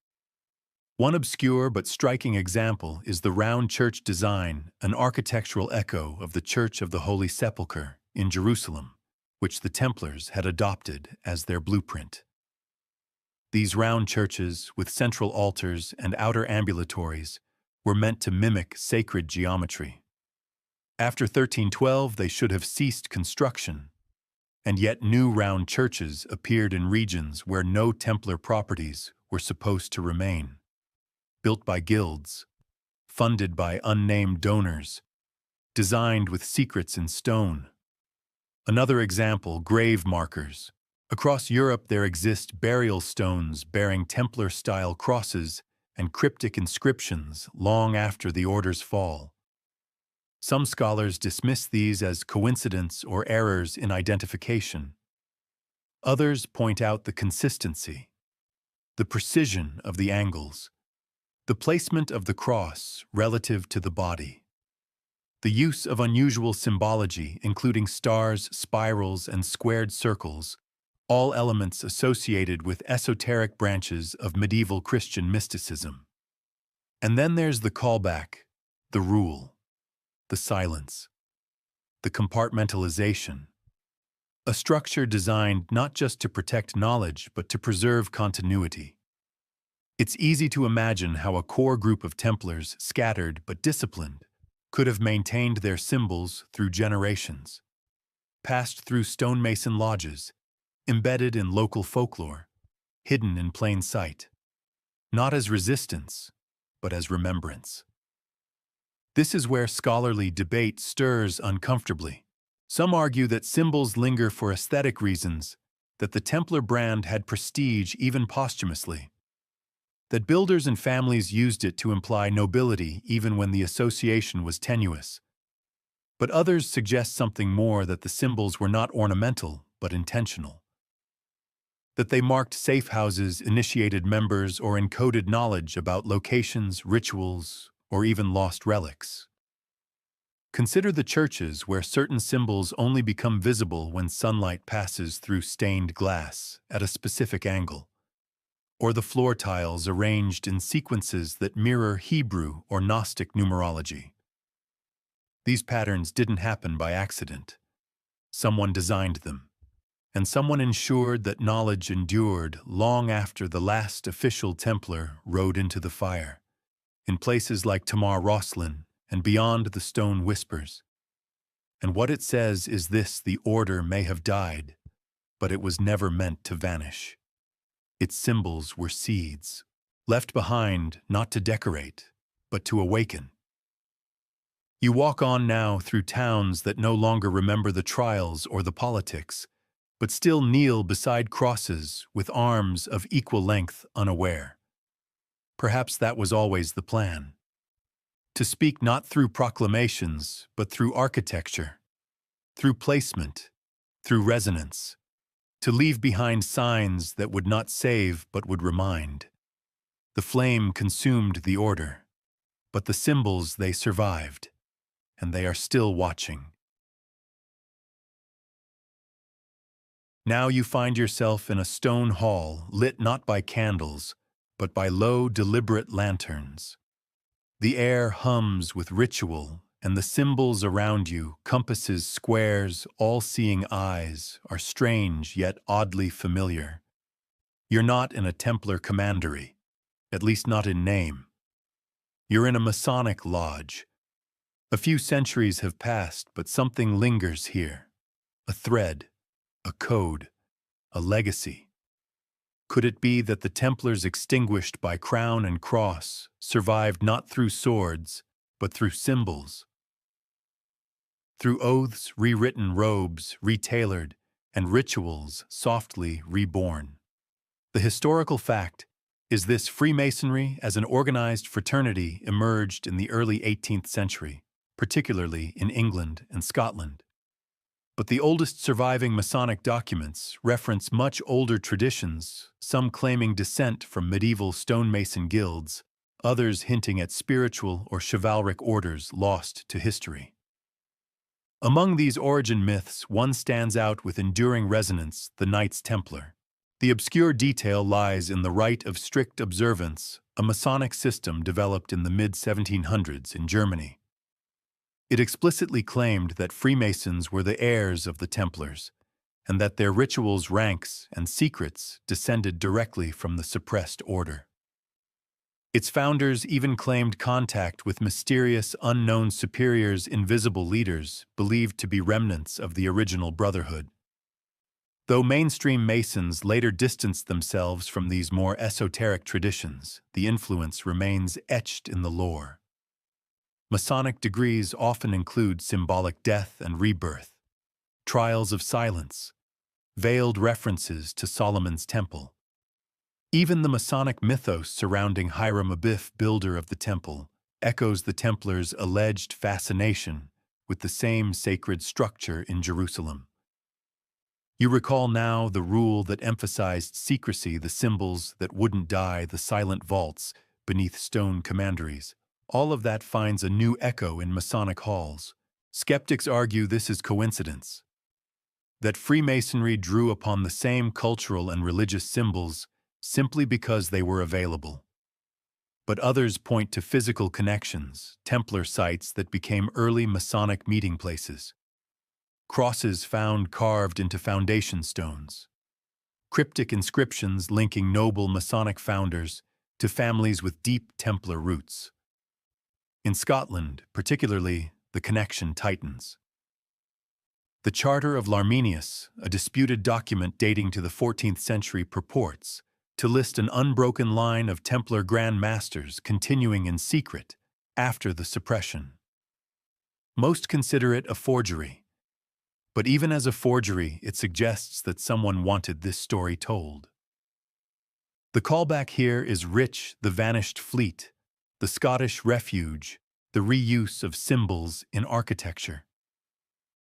A: One obscure but striking example is the round church design, an architectural echo of the Church of the Holy Sepulchre in Jerusalem, which the Templars had adopted as their blueprint. These round churches, with central altars and outer ambulatories, were meant to mimic sacred geometry. After 1312, they should have ceased construction, and yet new round churches appeared in regions where no Templar properties were supposed to remain. Built by guilds, funded by unnamed donors, designed with secrets in stone. Another example, grave markers. Across Europe there exist burial stones bearing Templar-style crosses and cryptic inscriptions long after the order's fall. Some scholars dismiss these as coincidence or errors in identification. Others point out the consistency, the precision of the angles, the placement of the cross relative to the body, the use of unusual symbology, including stars, spirals, and squared circles, all elements associated with esoteric branches of medieval Christian mysticism. And then there's the callback, the rule, the silence, the compartmentalization, a structure designed not just to protect knowledge but to preserve continuity. It's easy to imagine how a core group of Templars, scattered but disciplined, could have maintained their symbols through generations, passed through stonemason lodges, embedded in local folklore, hidden in plain sight, not as resistance, but as remembrance. This is where scholarly debate stirs uncomfortably. Some argue that symbols linger for aesthetic reasons, that the Templar brand had prestige even posthumously, that builders and families used it to imply nobility even when the association was tenuous. But others suggest something more, that the symbols were not ornamental, but intentional. That they marked safe houses, initiated members, or encoded knowledge about locations, rituals, or even lost relics. Consider the churches where certain symbols only become visible when sunlight passes through stained glass at a specific angle, or the floor tiles arranged in sequences that mirror Hebrew or Gnostic numerology. These patterns didn't happen by accident. Someone designed them, and someone ensured that knowledge endured long after the last official Templar rode into the fire. In places like Tamar Roslin and beyond the stone whispers. And what it says is this: the order may have died, but it was never meant to vanish. Its symbols were seeds, left behind not to decorate, but to awaken. You walk on now through towns that no longer remember the trials or the politics, but still kneel beside crosses with arms of equal length, unaware. Perhaps that was always the plan. To speak not through proclamations, but through architecture, through placement, through resonance, to leave behind signs that would not save but would remind. The flame consumed the order, but the symbols, they survived, and they are still watching. Now you find yourself in a stone hall lit not by candles, but by low, deliberate lanterns. The air hums with ritual, and the symbols around you, compasses, squares, all-seeing eyes, are strange yet oddly familiar. You're not in a Templar commandery, at least not in name. You're in a Masonic lodge. A few centuries have passed, but something lingers here. A thread, a code, a legacy. Could it be that the Templars, extinguished by crown and cross, survived not through swords, but through symbols? Through oaths, rewritten robes, retailored, and rituals softly reborn. The historical fact is this: Freemasonry as an organized fraternity emerged in the early 18th century, particularly in England and Scotland. But the oldest surviving Masonic documents reference much older traditions, some claiming descent from medieval stonemason guilds, others hinting at spiritual or chivalric orders lost to history. Among these origin myths, one stands out with enduring resonance: the Knights Templar. The obscure detail lies in the rite of strict observance, a Masonic system developed in the mid-1700s in Germany. It explicitly claimed that Freemasons were the heirs of the Templars, and that their rituals, ranks, and secrets descended directly from the suppressed order. Its founders even claimed contact with mysterious, unknown superiors, invisible leaders believed to be remnants of the original brotherhood. Though mainstream Masons later distanced themselves from these more esoteric traditions, the influence remains etched in the lore. Masonic degrees often include symbolic death and rebirth, trials of silence, veiled references to Solomon's temple. Even the Masonic mythos surrounding Hiram Abiff, builder of the temple, echoes the Templars' alleged fascination with the same sacred structure in Jerusalem. You recall now the rule that emphasized secrecy, the symbols that wouldn't die, the silent vaults beneath stone commanderies. All of that finds a new echo in Masonic halls. Skeptics argue this is coincidence, that Freemasonry drew upon the same cultural and religious symbols simply because they were available. But others point to physical connections, Templar sites that became early Masonic meeting places, crosses found carved into foundation stones, cryptic inscriptions linking noble Masonic founders to families with deep Templar roots. In Scotland, particularly, the connection tightens. The Charter of Larminius, a disputed document dating to the 14th century, purports to list an unbroken line of Templar Grand Masters continuing in secret after the suppression. Most consider it a forgery, but even as a forgery, it suggests that someone wanted this story told. The callback here is Rich, the Vanished Fleet, the Scottish refuge, the reuse of symbols in architecture.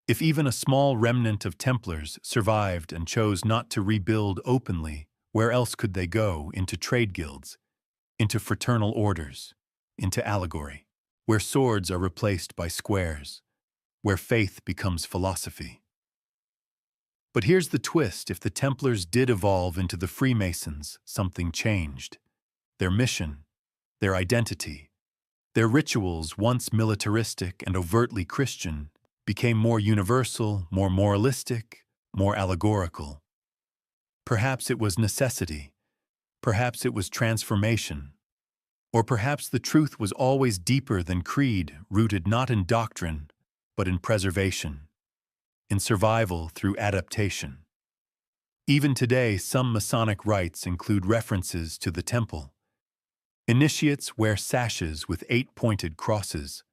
A: If even a small remnant of Templars survived and chose not to rebuild openly, where else could they go? Into trade guilds, into fraternal orders, into allegory, where swords are replaced by squares, where faith becomes philosophy. But here's the twist: if the Templars did evolve into the Freemasons, something changed. Their mission, their identity, their rituals, once militaristic and overtly Christian, became more universal, more moralistic, more allegorical. Perhaps it was necessity, perhaps it was transformation, or perhaps the truth was always deeper than creed, rooted not in doctrine, but in preservation, in survival through adaptation. Even today, some Masonic rites include references to the temple. Initiates wear sashes with 8-pointed crosses.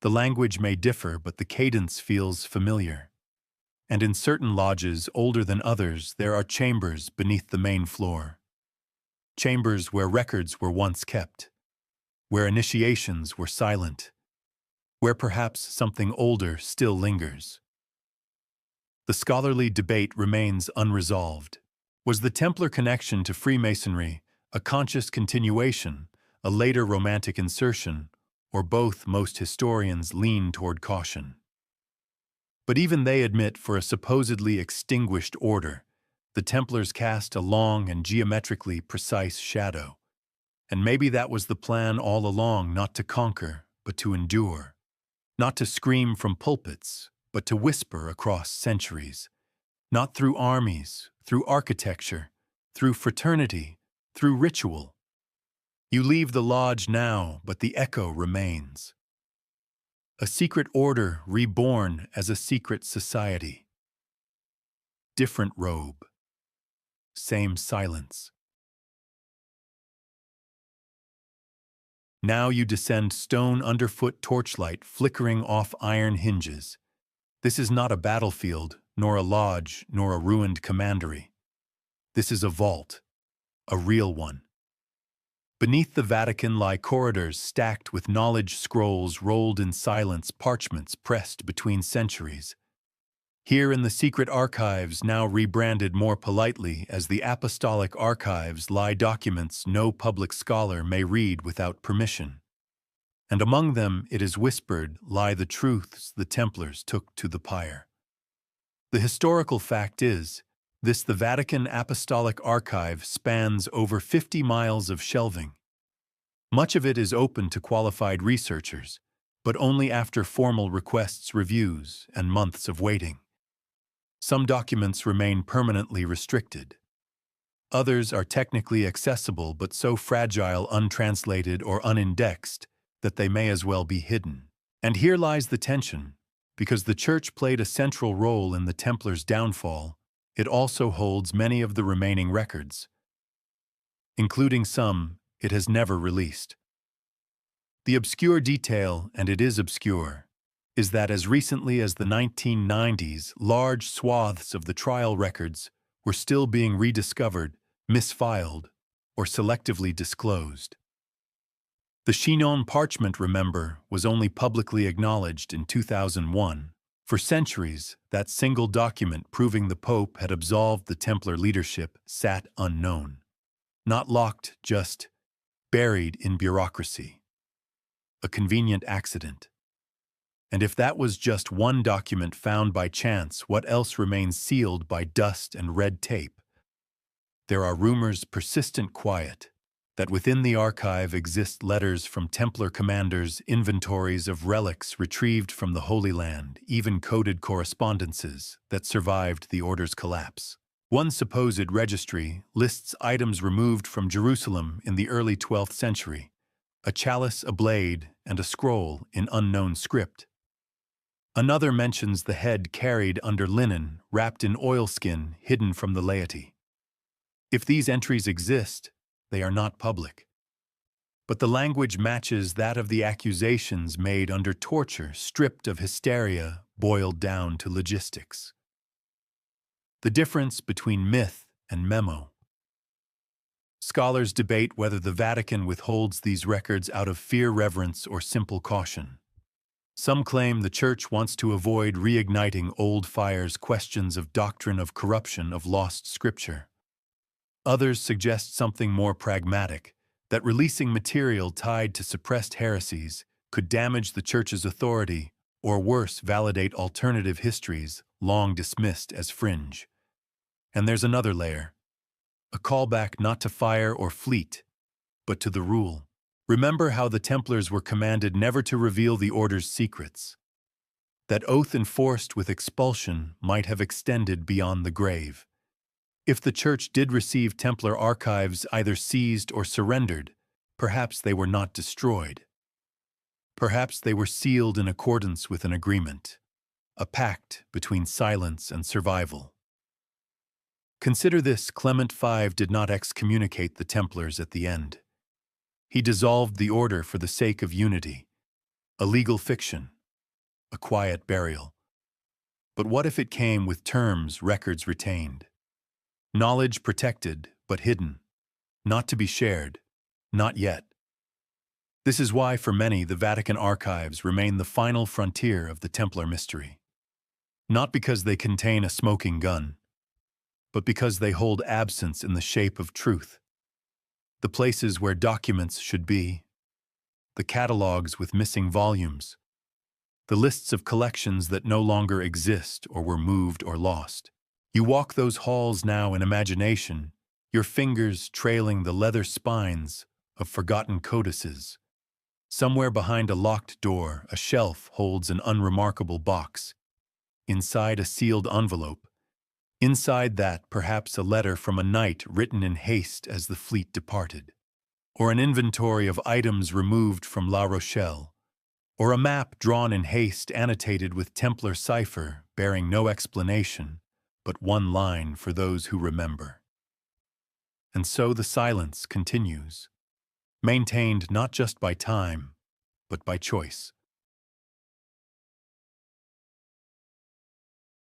A: The language may differ, but the cadence feels familiar. And in certain lodges, older than others, there are chambers beneath the main floor. Chambers where records were once kept, where initiations were silent, where perhaps something older still lingers. The scholarly debate remains unresolved. Was the Templar connection to Freemasonry a conscious continuation, a later Romantic insertion, or both? Most historians lean toward caution. But even they admit, for a supposedly extinguished order, the Templars cast a long and geometrically precise shadow. And maybe that was the plan all along: not to conquer, but to endure. Not to scream from pulpits, but to whisper across centuries. Not through armies, through architecture, through fraternity, through ritual. You leave the lodge now, but the echo remains. A secret order reborn as a secret society. Different robe. Same silence. Now you descend stone underfoot, torchlight flickering off iron hinges. This is not a battlefield, nor a lodge, nor a ruined commandery. This is a vault, a real one. Beneath the Vatican lie corridors stacked with knowledge scrolls rolled in silence, parchments pressed between centuries. Here in the secret archives, now rebranded more politely as the Apostolic Archives, lie documents no public scholar may read without permission. And among them, it is whispered, lie the truths the Templars took to the pyre. The historical fact is, the Vatican Apostolic Archive spans over 50 miles of shelving. Much of it is open to qualified researchers, but only after formal requests, reviews, and months of waiting. Some documents remain permanently restricted. Others are technically accessible but so fragile, untranslated, or unindexed that they may as well be hidden. And here lies the tension. Because the Church played a central role in the Templars' downfall, it also holds many of the remaining records, including some it has never released. The obscure detail, and it is obscure, is that as recently as the 1990s, large swaths of the trial records were still being rediscovered, misfiled, or selectively disclosed. The Chinon parchment, remember, was only publicly acknowledged in 2001. For centuries, that single document proving the Pope had absolved the Templar leadership sat unknown. Not locked, just buried in bureaucracy. A convenient accident. And if that was just one document found by chance, what else remains sealed by dust and red tape? There are rumors, persistent, quiet, that within the archive exist letters from Templar commanders, inventories of relics retrieved from the Holy Land, even coded correspondences that survived the order's collapse. One supposed registry lists items removed from Jerusalem in the early 12th century: a chalice, a blade, and a scroll in unknown script. Another mentions the head carried under linen, wrapped in oilskin, hidden from the laity. If these entries exist, they are not public. But the language matches that of the accusations made under torture, stripped of hysteria, boiled down to logistics. The difference between myth and memo. Scholars debate whether the Vatican withholds these records out of fear, reverence, or simple caution. Some claim the Church wants to avoid reigniting old fires, questions of doctrine, of corruption, of lost scripture. Others suggest something more pragmatic, that releasing material tied to suppressed heresies could damage the Church's authority, or worse, validate alternative histories long dismissed as fringe. And there's another layer, a callback not to fire or fleet, but to the rule. Remember how the Templars were commanded never to reveal the order's secrets. That oath enforced with expulsion might have extended beyond the grave. If the Church did receive Templar archives either seized or surrendered, perhaps they were not destroyed. Perhaps they were sealed in accordance with an agreement, a pact between silence and survival. Consider this: Clement V did not excommunicate the Templars at the end. He dissolved the order for the sake of unity, a legal fiction, a quiet burial. But what if it came with terms, records retained? Knowledge protected, but hidden. Not to be shared. Not yet. This is why, for many, the Vatican archives remain the final frontier of the Templar mystery. Not because they contain a smoking gun, but because they hold absence in the shape of truth. The places where documents should be, the catalogs with missing volumes, the lists of collections that no longer exist or were moved or lost. You walk those halls now in imagination, your fingers trailing the leather spines of forgotten codices. Somewhere behind a locked door, a shelf holds an unremarkable box. Inside, a sealed envelope. Inside that, perhaps a letter from a knight written in haste as the fleet departed. Or an inventory of items removed from La Rochelle. Or a map drawn in haste, annotated with Templar cipher, bearing no explanation, but one line for those who remember. And so the silence continues, maintained not just by time, but by choice.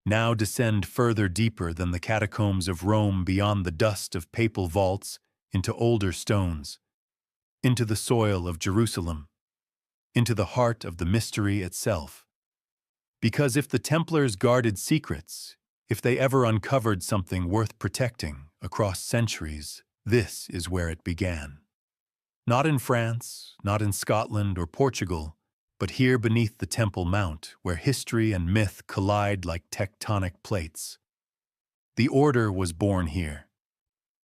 A: Now descend further, deeper than the catacombs of Rome, beyond the dust of papal vaults, into older stones, into the soil of Jerusalem, into the heart of the mystery itself. Because if the Templars guarded secrets, if they ever uncovered something worth protecting across centuries, this is where it began. Not in France, not in Scotland or Portugal, but here beneath the Temple Mount, where history and myth collide like tectonic plates. The order was born here,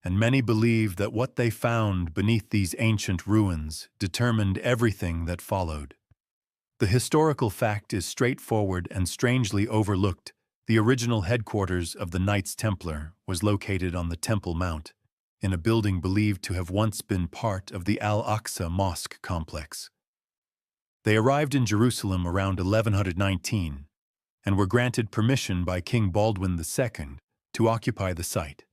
A: and many believe that what they found beneath these ancient ruins determined everything that followed. The historical fact is straightforward and strangely overlooked. The original headquarters of the Knights Templar was located on the Temple Mount, in a building believed to have once been part of the Al-Aqsa Mosque complex. They arrived in Jerusalem around 1119 and were granted permission by King Baldwin II to occupy the site.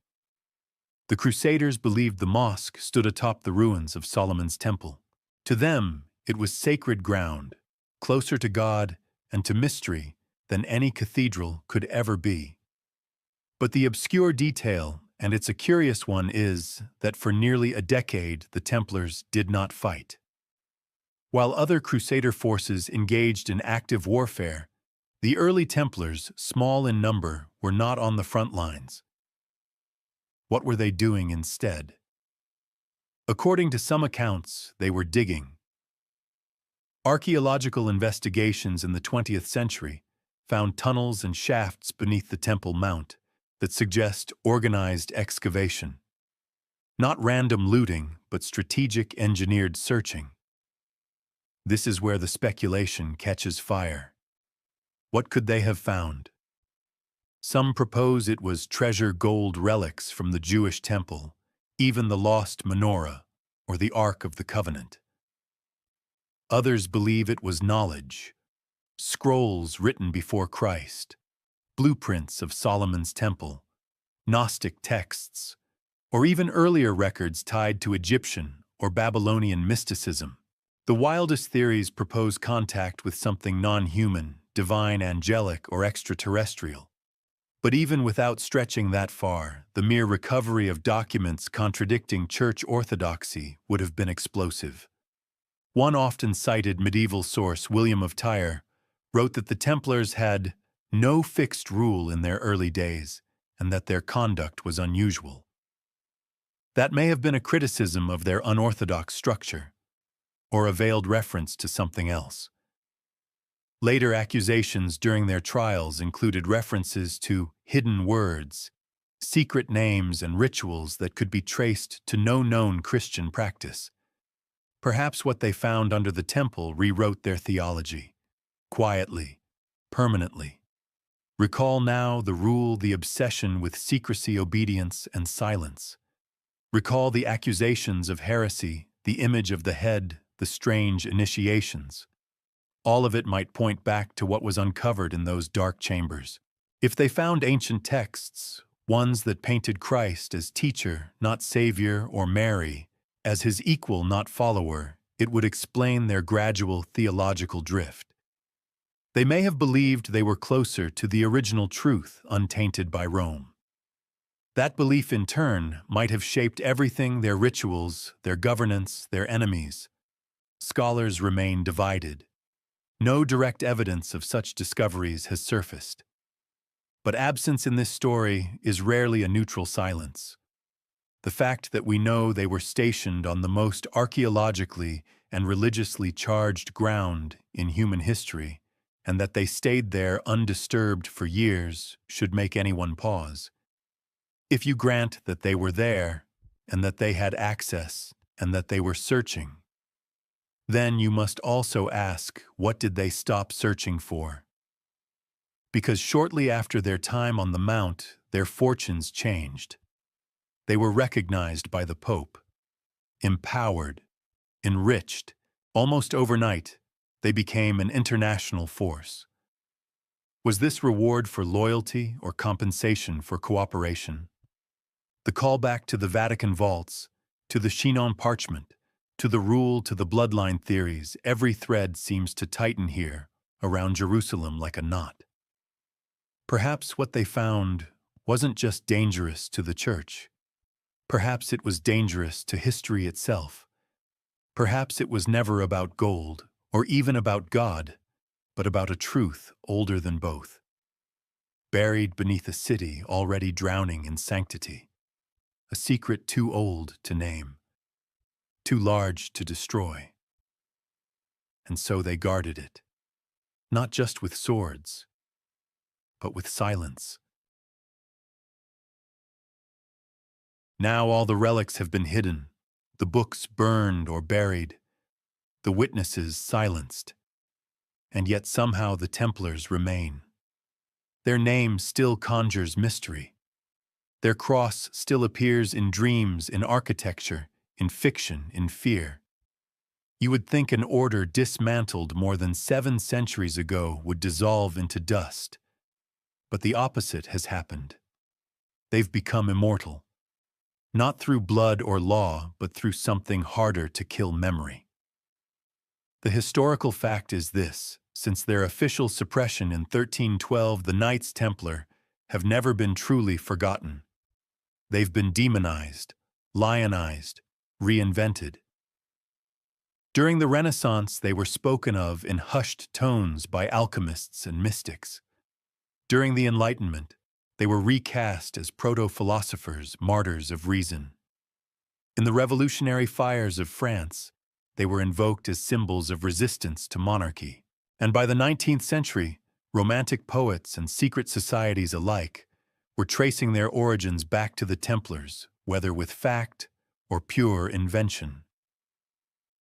A: The Crusaders believed the mosque stood atop the ruins of Solomon's temple. To them, it was sacred ground, closer to God and to mystery than any cathedral could ever be. But the obscure detail, and it's a curious one, is that for nearly a decade the Templars did not fight. While other Crusader forces engaged in active warfare, the early Templars, small in number, were not on the front lines. What were they doing instead? According to some accounts, they were digging. Archaeological investigations in the 20th century found tunnels and shafts beneath the Temple Mount that suggest organized excavation. Not random looting, but strategic engineered searching. This is where the speculation catches fire. What could they have found? Some propose it was treasure gold relics from the Jewish temple, even the lost menorah or the Ark of the Covenant. Others believe it was knowledge, scrolls written before Christ, blueprints of Solomon's temple, Gnostic texts, or even earlier records tied to Egyptian or Babylonian mysticism. The wildest theories propose contact with something non-human, divine, angelic, or extraterrestrial. But even without stretching that far, the mere recovery of documents contradicting church orthodoxy would have been explosive. One often cited medieval source, William of Tyre, wrote that the Templars had no fixed rule in their early days and that their conduct was unusual. That may have been a criticism of their unorthodox structure, or a veiled reference to something else. Later accusations during their trials included references to hidden words, secret names, and rituals that could be traced to no known Christian practice. Perhaps what they found under the temple rewrote their theology, quietly, permanently. Recall now the rule, the obsession with secrecy, obedience, and silence. Recall the accusations of heresy, the image of the head, the strange initiations. All of it might point back to what was uncovered in those dark chambers. If they found ancient texts, ones that painted Christ as teacher, not savior, or Mary as his equal, not follower, it would explain their gradual theological drift. They may have believed they were closer to the original truth, untainted by Rome. That belief, in turn, might have shaped everything: their rituals, their governance, their enemies. Scholars remain divided. No direct evidence of such discoveries has surfaced. But absence in this story is rarely a neutral silence. The fact that we know they were stationed on the most archaeologically and religiously charged ground in human history, and that they stayed there undisturbed for years, should make anyone pause. If you grant that they were there, and that they had access, and that they were searching, then you must also ask, what did they stop searching for? Because shortly after their time on the Mount, their fortunes changed. They were recognized by the Pope, empowered, enriched. Almost overnight, they became an international force. Was this reward for loyalty or compensation for cooperation? The callback to the Vatican vaults, to the Chinon parchment, to the rule, to the bloodline theories, every thread seems to tighten here around Jerusalem like a knot. Perhaps what they found wasn't just dangerous to the church. Perhaps it was dangerous to history itself. Perhaps it was never about gold, or even about God, but about a truth older than both. Buried beneath a city already drowning in sanctity. A secret too old to name, too large to destroy. And so they guarded it, not just with swords, but with silence. Now all the relics have been hidden, the books burned or buried, the witnesses silenced, and yet somehow the Templars remain. Their name still conjures mystery. Their cross still appears in dreams, in architecture, in fiction, in fear. You would think an order dismantled more than 7 centuries ago would dissolve into dust. But the opposite has happened. They've become immortal. Not through blood or law, but through something harder to kill: memory. The historical fact is this: since their official suppression in 1312, the Knights Templar have never been truly forgotten. They've been demonized, lionized, reinvented. During the Renaissance, they were spoken of in hushed tones by alchemists and mystics. During the Enlightenment, they were recast as proto-philosophers, martyrs of reason. In the revolutionary fires of France, they were invoked as symbols of resistance to monarchy. And by the 19th century, Romantic poets and secret societies alike were tracing their origins back to the Templars, whether with fact or pure invention.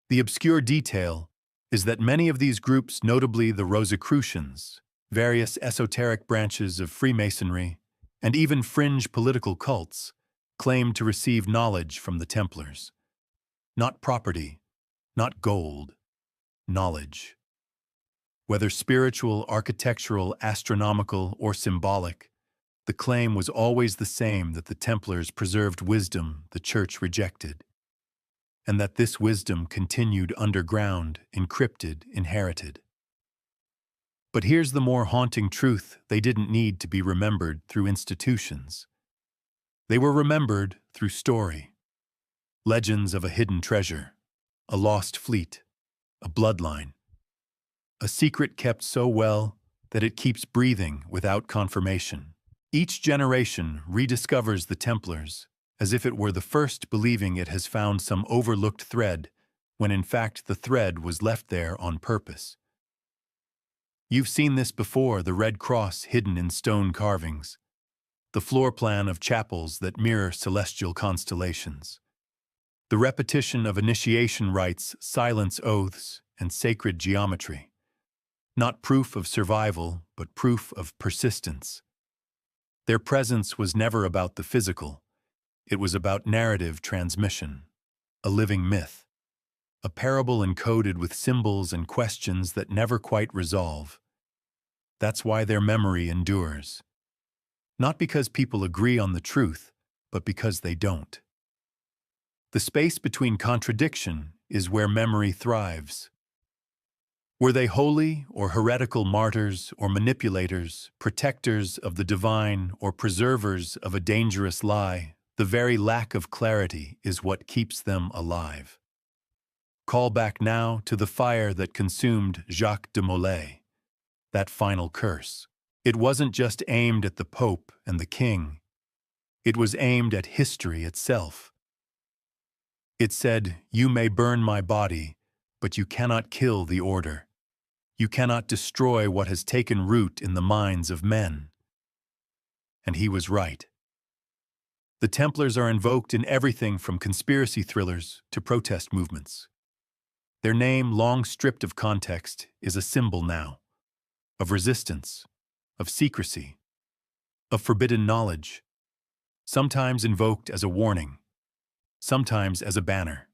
A: The obscure detail is that many of these groups, notably the Rosicrucians, various esoteric branches of Freemasonry, and even fringe political cults claimed to receive knowledge from the Templars. Not property, not gold, knowledge. Whether spiritual, architectural, astronomical, or symbolic, the claim was always the same: that the Templars preserved wisdom the Church rejected, and that this wisdom continued underground, encrypted, inherited. But here's the more haunting truth: they didn't need to be remembered through institutions. They were remembered through story. Legends of a hidden treasure, a lost fleet, a bloodline. A secret kept so well that it keeps breathing without confirmation. Each generation rediscovers the Templars as if it were the first, believing it has found some overlooked thread, when in fact the thread was left there on purpose. You've seen this before: the Red Cross hidden in stone carvings, the floor plan of chapels that mirror celestial constellations, the repetition of initiation rites, silence oaths, and sacred geometry. Not proof of survival, but proof of persistence. Their presence was never about the physical. It was about narrative transmission, a living myth, a parable encoded with symbols and questions that never quite resolve. That's why their memory endures. Not because people agree on the truth, but because they don't. The space between contradiction is where memory thrives. Were they holy or heretical martyrs or manipulators, protectors of the divine or preservers of a dangerous lie? The very lack of clarity is what keeps them alive. Call back now to the fire that consumed Jacques de Molay, that final curse. It wasn't just aimed at the Pope and the King. It was aimed at history itself. It said, "You may burn my body, but you cannot kill the order. You cannot destroy what has taken root in the minds of men." And he was right. The Templars are invoked in everything from conspiracy thrillers to protest movements. Their name, long stripped of context, is a symbol now, of resistance, of secrecy, of forbidden knowledge, sometimes invoked as a warning, sometimes as a banner.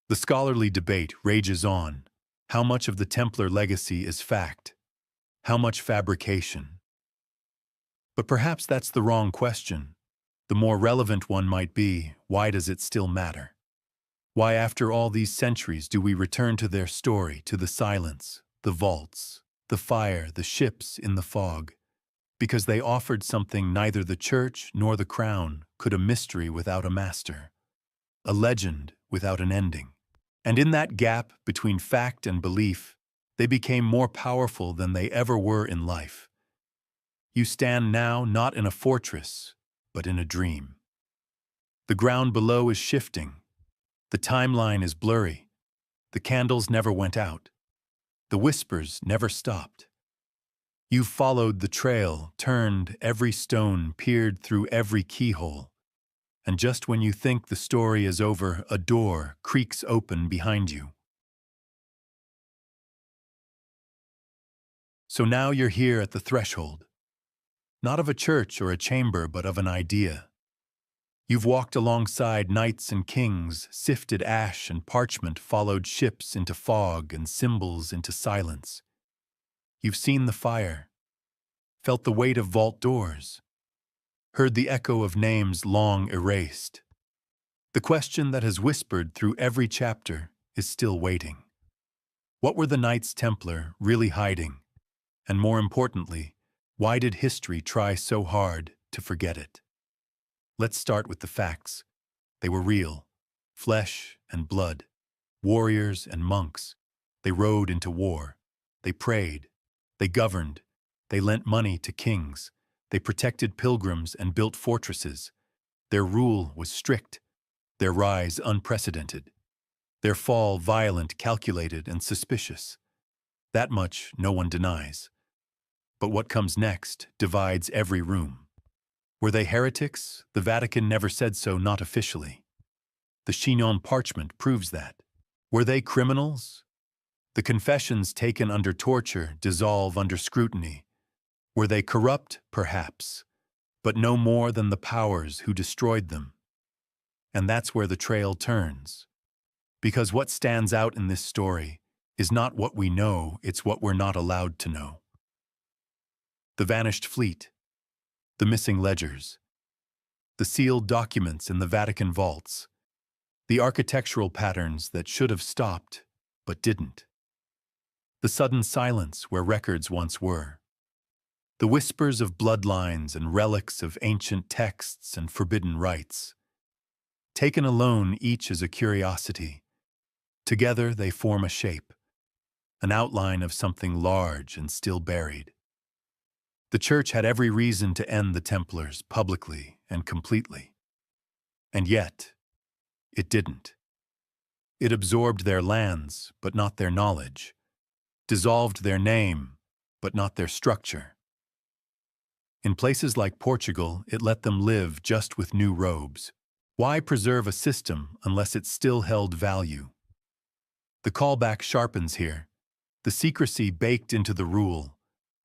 A: The scholarly debate rages on. How much of the Templar legacy is fact? How much fabrication? But perhaps that's the wrong question. The more relevant one might be, why does it still matter? Why, after all these centuries, do we return to their story, to the silence, the vaults, the fire, the ships in the fog? Because they offered something neither the Church nor the Crown could: a mystery without a master, a legend without an ending. And in that gap between fact and belief, they became more powerful than they ever were in life. You stand now not in a fortress, but in a dream. The ground below is shifting. The timeline is blurry. The candles never went out. The whispers never stopped. You've followed the trail, turned every stone, peered through every keyhole. And just when you think the story is over, a door creaks open behind you. So now you're here at the threshold, not of a church or a chamber, but of an idea. You've walked alongside knights and kings, sifted ash and parchment, followed ships into fog and symbols into silence. You've seen the fire, felt the weight of vault doors, heard the echo of names long erased. The question that has whispered through every chapter is still waiting. What were the Knights Templar really hiding? And more importantly, why did history try so hard to forget it? Let's start with the facts. They were real, flesh and blood, warriors and monks. They rode into war. They prayed. They governed. They lent money to kings. They protected pilgrims and built fortresses. Their rule was strict, their rise unprecedented, their fall violent, calculated, and suspicious. That much no one denies. But what comes next divides every room. Were they heretics? The Vatican never said so, not officially. The Chinon parchment proves that. Were they criminals? The confessions taken under torture dissolve under scrutiny. Were they corrupt? Perhaps, but no more than the powers who destroyed them. And that's where the trail turns. Because what stands out in this story is not what we know, it's what we're not allowed to know. The vanished fleet, the missing ledgers, the sealed documents in the Vatican vaults, the architectural patterns that should have stopped but didn't, the sudden silence where records once were, the whispers of bloodlines and relics of ancient texts and forbidden rites. Taken alone, each is a curiosity. Together they form a shape, an outline of something large and still buried. The Church had every reason to end the Templars publicly and completely. And yet, it didn't. It absorbed their lands, but not their knowledge, dissolved their name, but not their structure. In places like Portugal, it let them live just with new robes. Why preserve a system unless it still held value? The callback sharpens here. The secrecy baked into the rule,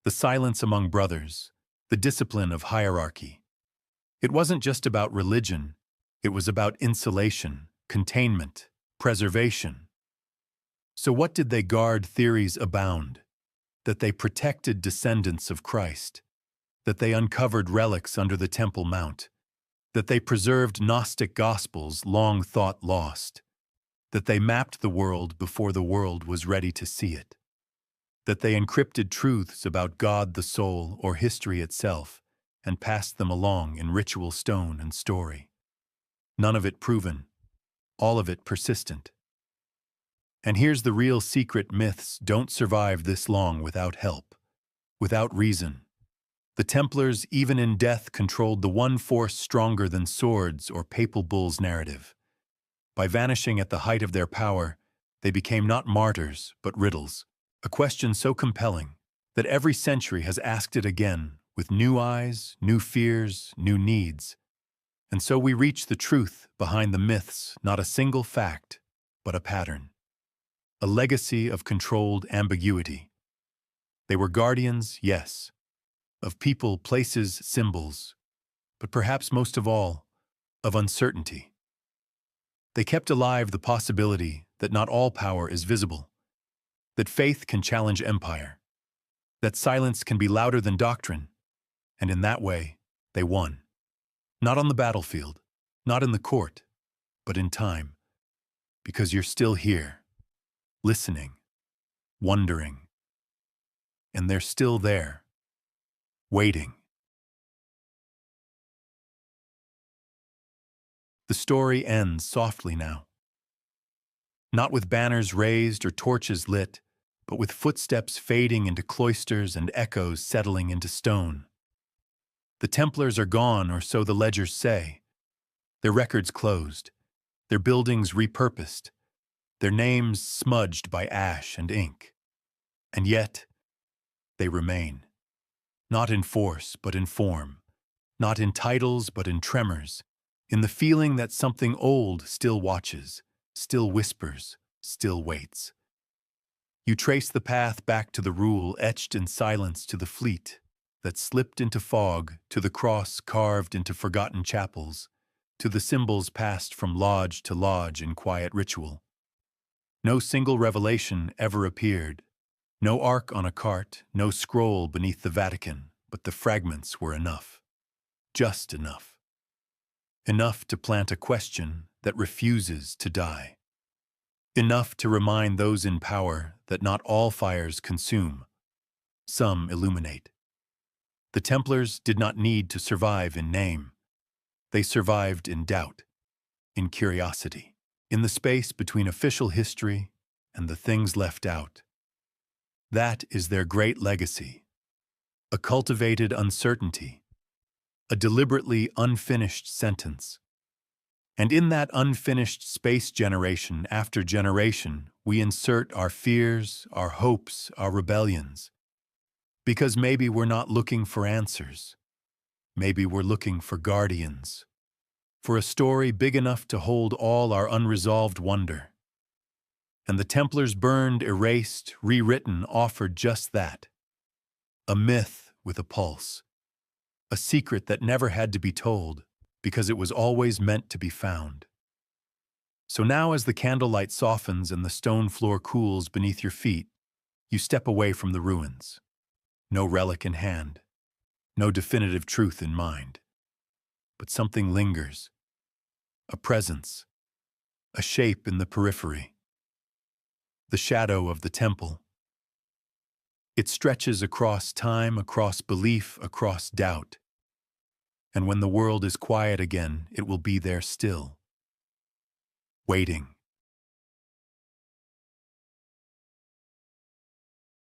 A: the silence among brothers, the discipline of hierarchy. It wasn't just about religion, it was about insulation, containment, preservation. So what did they guard? Theories abound. That they protected descendants of Christ, that they uncovered relics under the Temple Mount, that they preserved Gnostic gospels long thought lost, that they mapped the world before the world was ready to see it, that they encrypted truths about God the soul or history itself and passed them along in ritual stone and story. None of it proven, all of it persistent. And here's the real secret: myths don't survive this long without help, without reason. The Templars, even in death, controlled the one force stronger than swords or papal bulls' narrative. By vanishing at the height of their power, they became not martyrs, but riddles, a question so compelling that every century has asked it again, with new eyes, new fears, new needs. And so we reach the truth behind the myths, not a single fact, but a pattern. A legacy of controlled ambiguity. They were guardians, yes, of people, places, symbols, but perhaps most of all, of uncertainty. They kept alive the possibility that not all power is visible, that faith can challenge empire, that silence can be louder than doctrine, and in that way, they won. Not on the battlefield, not in the court, but in time, because you're still here, listening, wondering, and they're still there, waiting. The story ends softly now. Not with banners raised or torches lit, but with footsteps fading into cloisters and echoes settling into stone. The Templars are gone, or so the ledgers say. Their records closed, their buildings repurposed, their names smudged by ash and ink. And yet, they remain. Not in force, but in form. Not in titles, but in tremors. In the feeling that something old still watches, still whispers, still waits. You trace the path back to the rule etched in silence, to the fleet that slipped into fog, to the cross carved into forgotten chapels, to the symbols passed from lodge to lodge in quiet ritual. No single revelation ever appeared, no ark on a cart, no scroll beneath the Vatican, but the fragments were enough. Just enough. Enough to plant a question that refuses to die. Enough to remind those in power that not all fires consume, some illuminate. The Templars did not need to survive in name. They survived in doubt, in curiosity, in the space between official history and the things left out. That is their great legacy, a cultivated uncertainty, a deliberately unfinished sentence. And in that unfinished space, generation after generation, we insert our fears, our hopes, our rebellions. Because maybe we're not looking for answers. Maybe we're looking for guardians. For a story big enough to hold all our unresolved wonder. And the Templars burned, erased, rewritten, offered just that. A myth with a pulse. A secret that never had to be told, because it was always meant to be found. So now as the candlelight softens and the stone floor cools beneath your feet, you step away from the ruins. No relic in hand, no definitive truth in mind. But something lingers. A presence, a shape in the periphery. The shadow of the temple. It stretches across time, across belief, across doubt. And when the world is quiet again, it will be there still, waiting.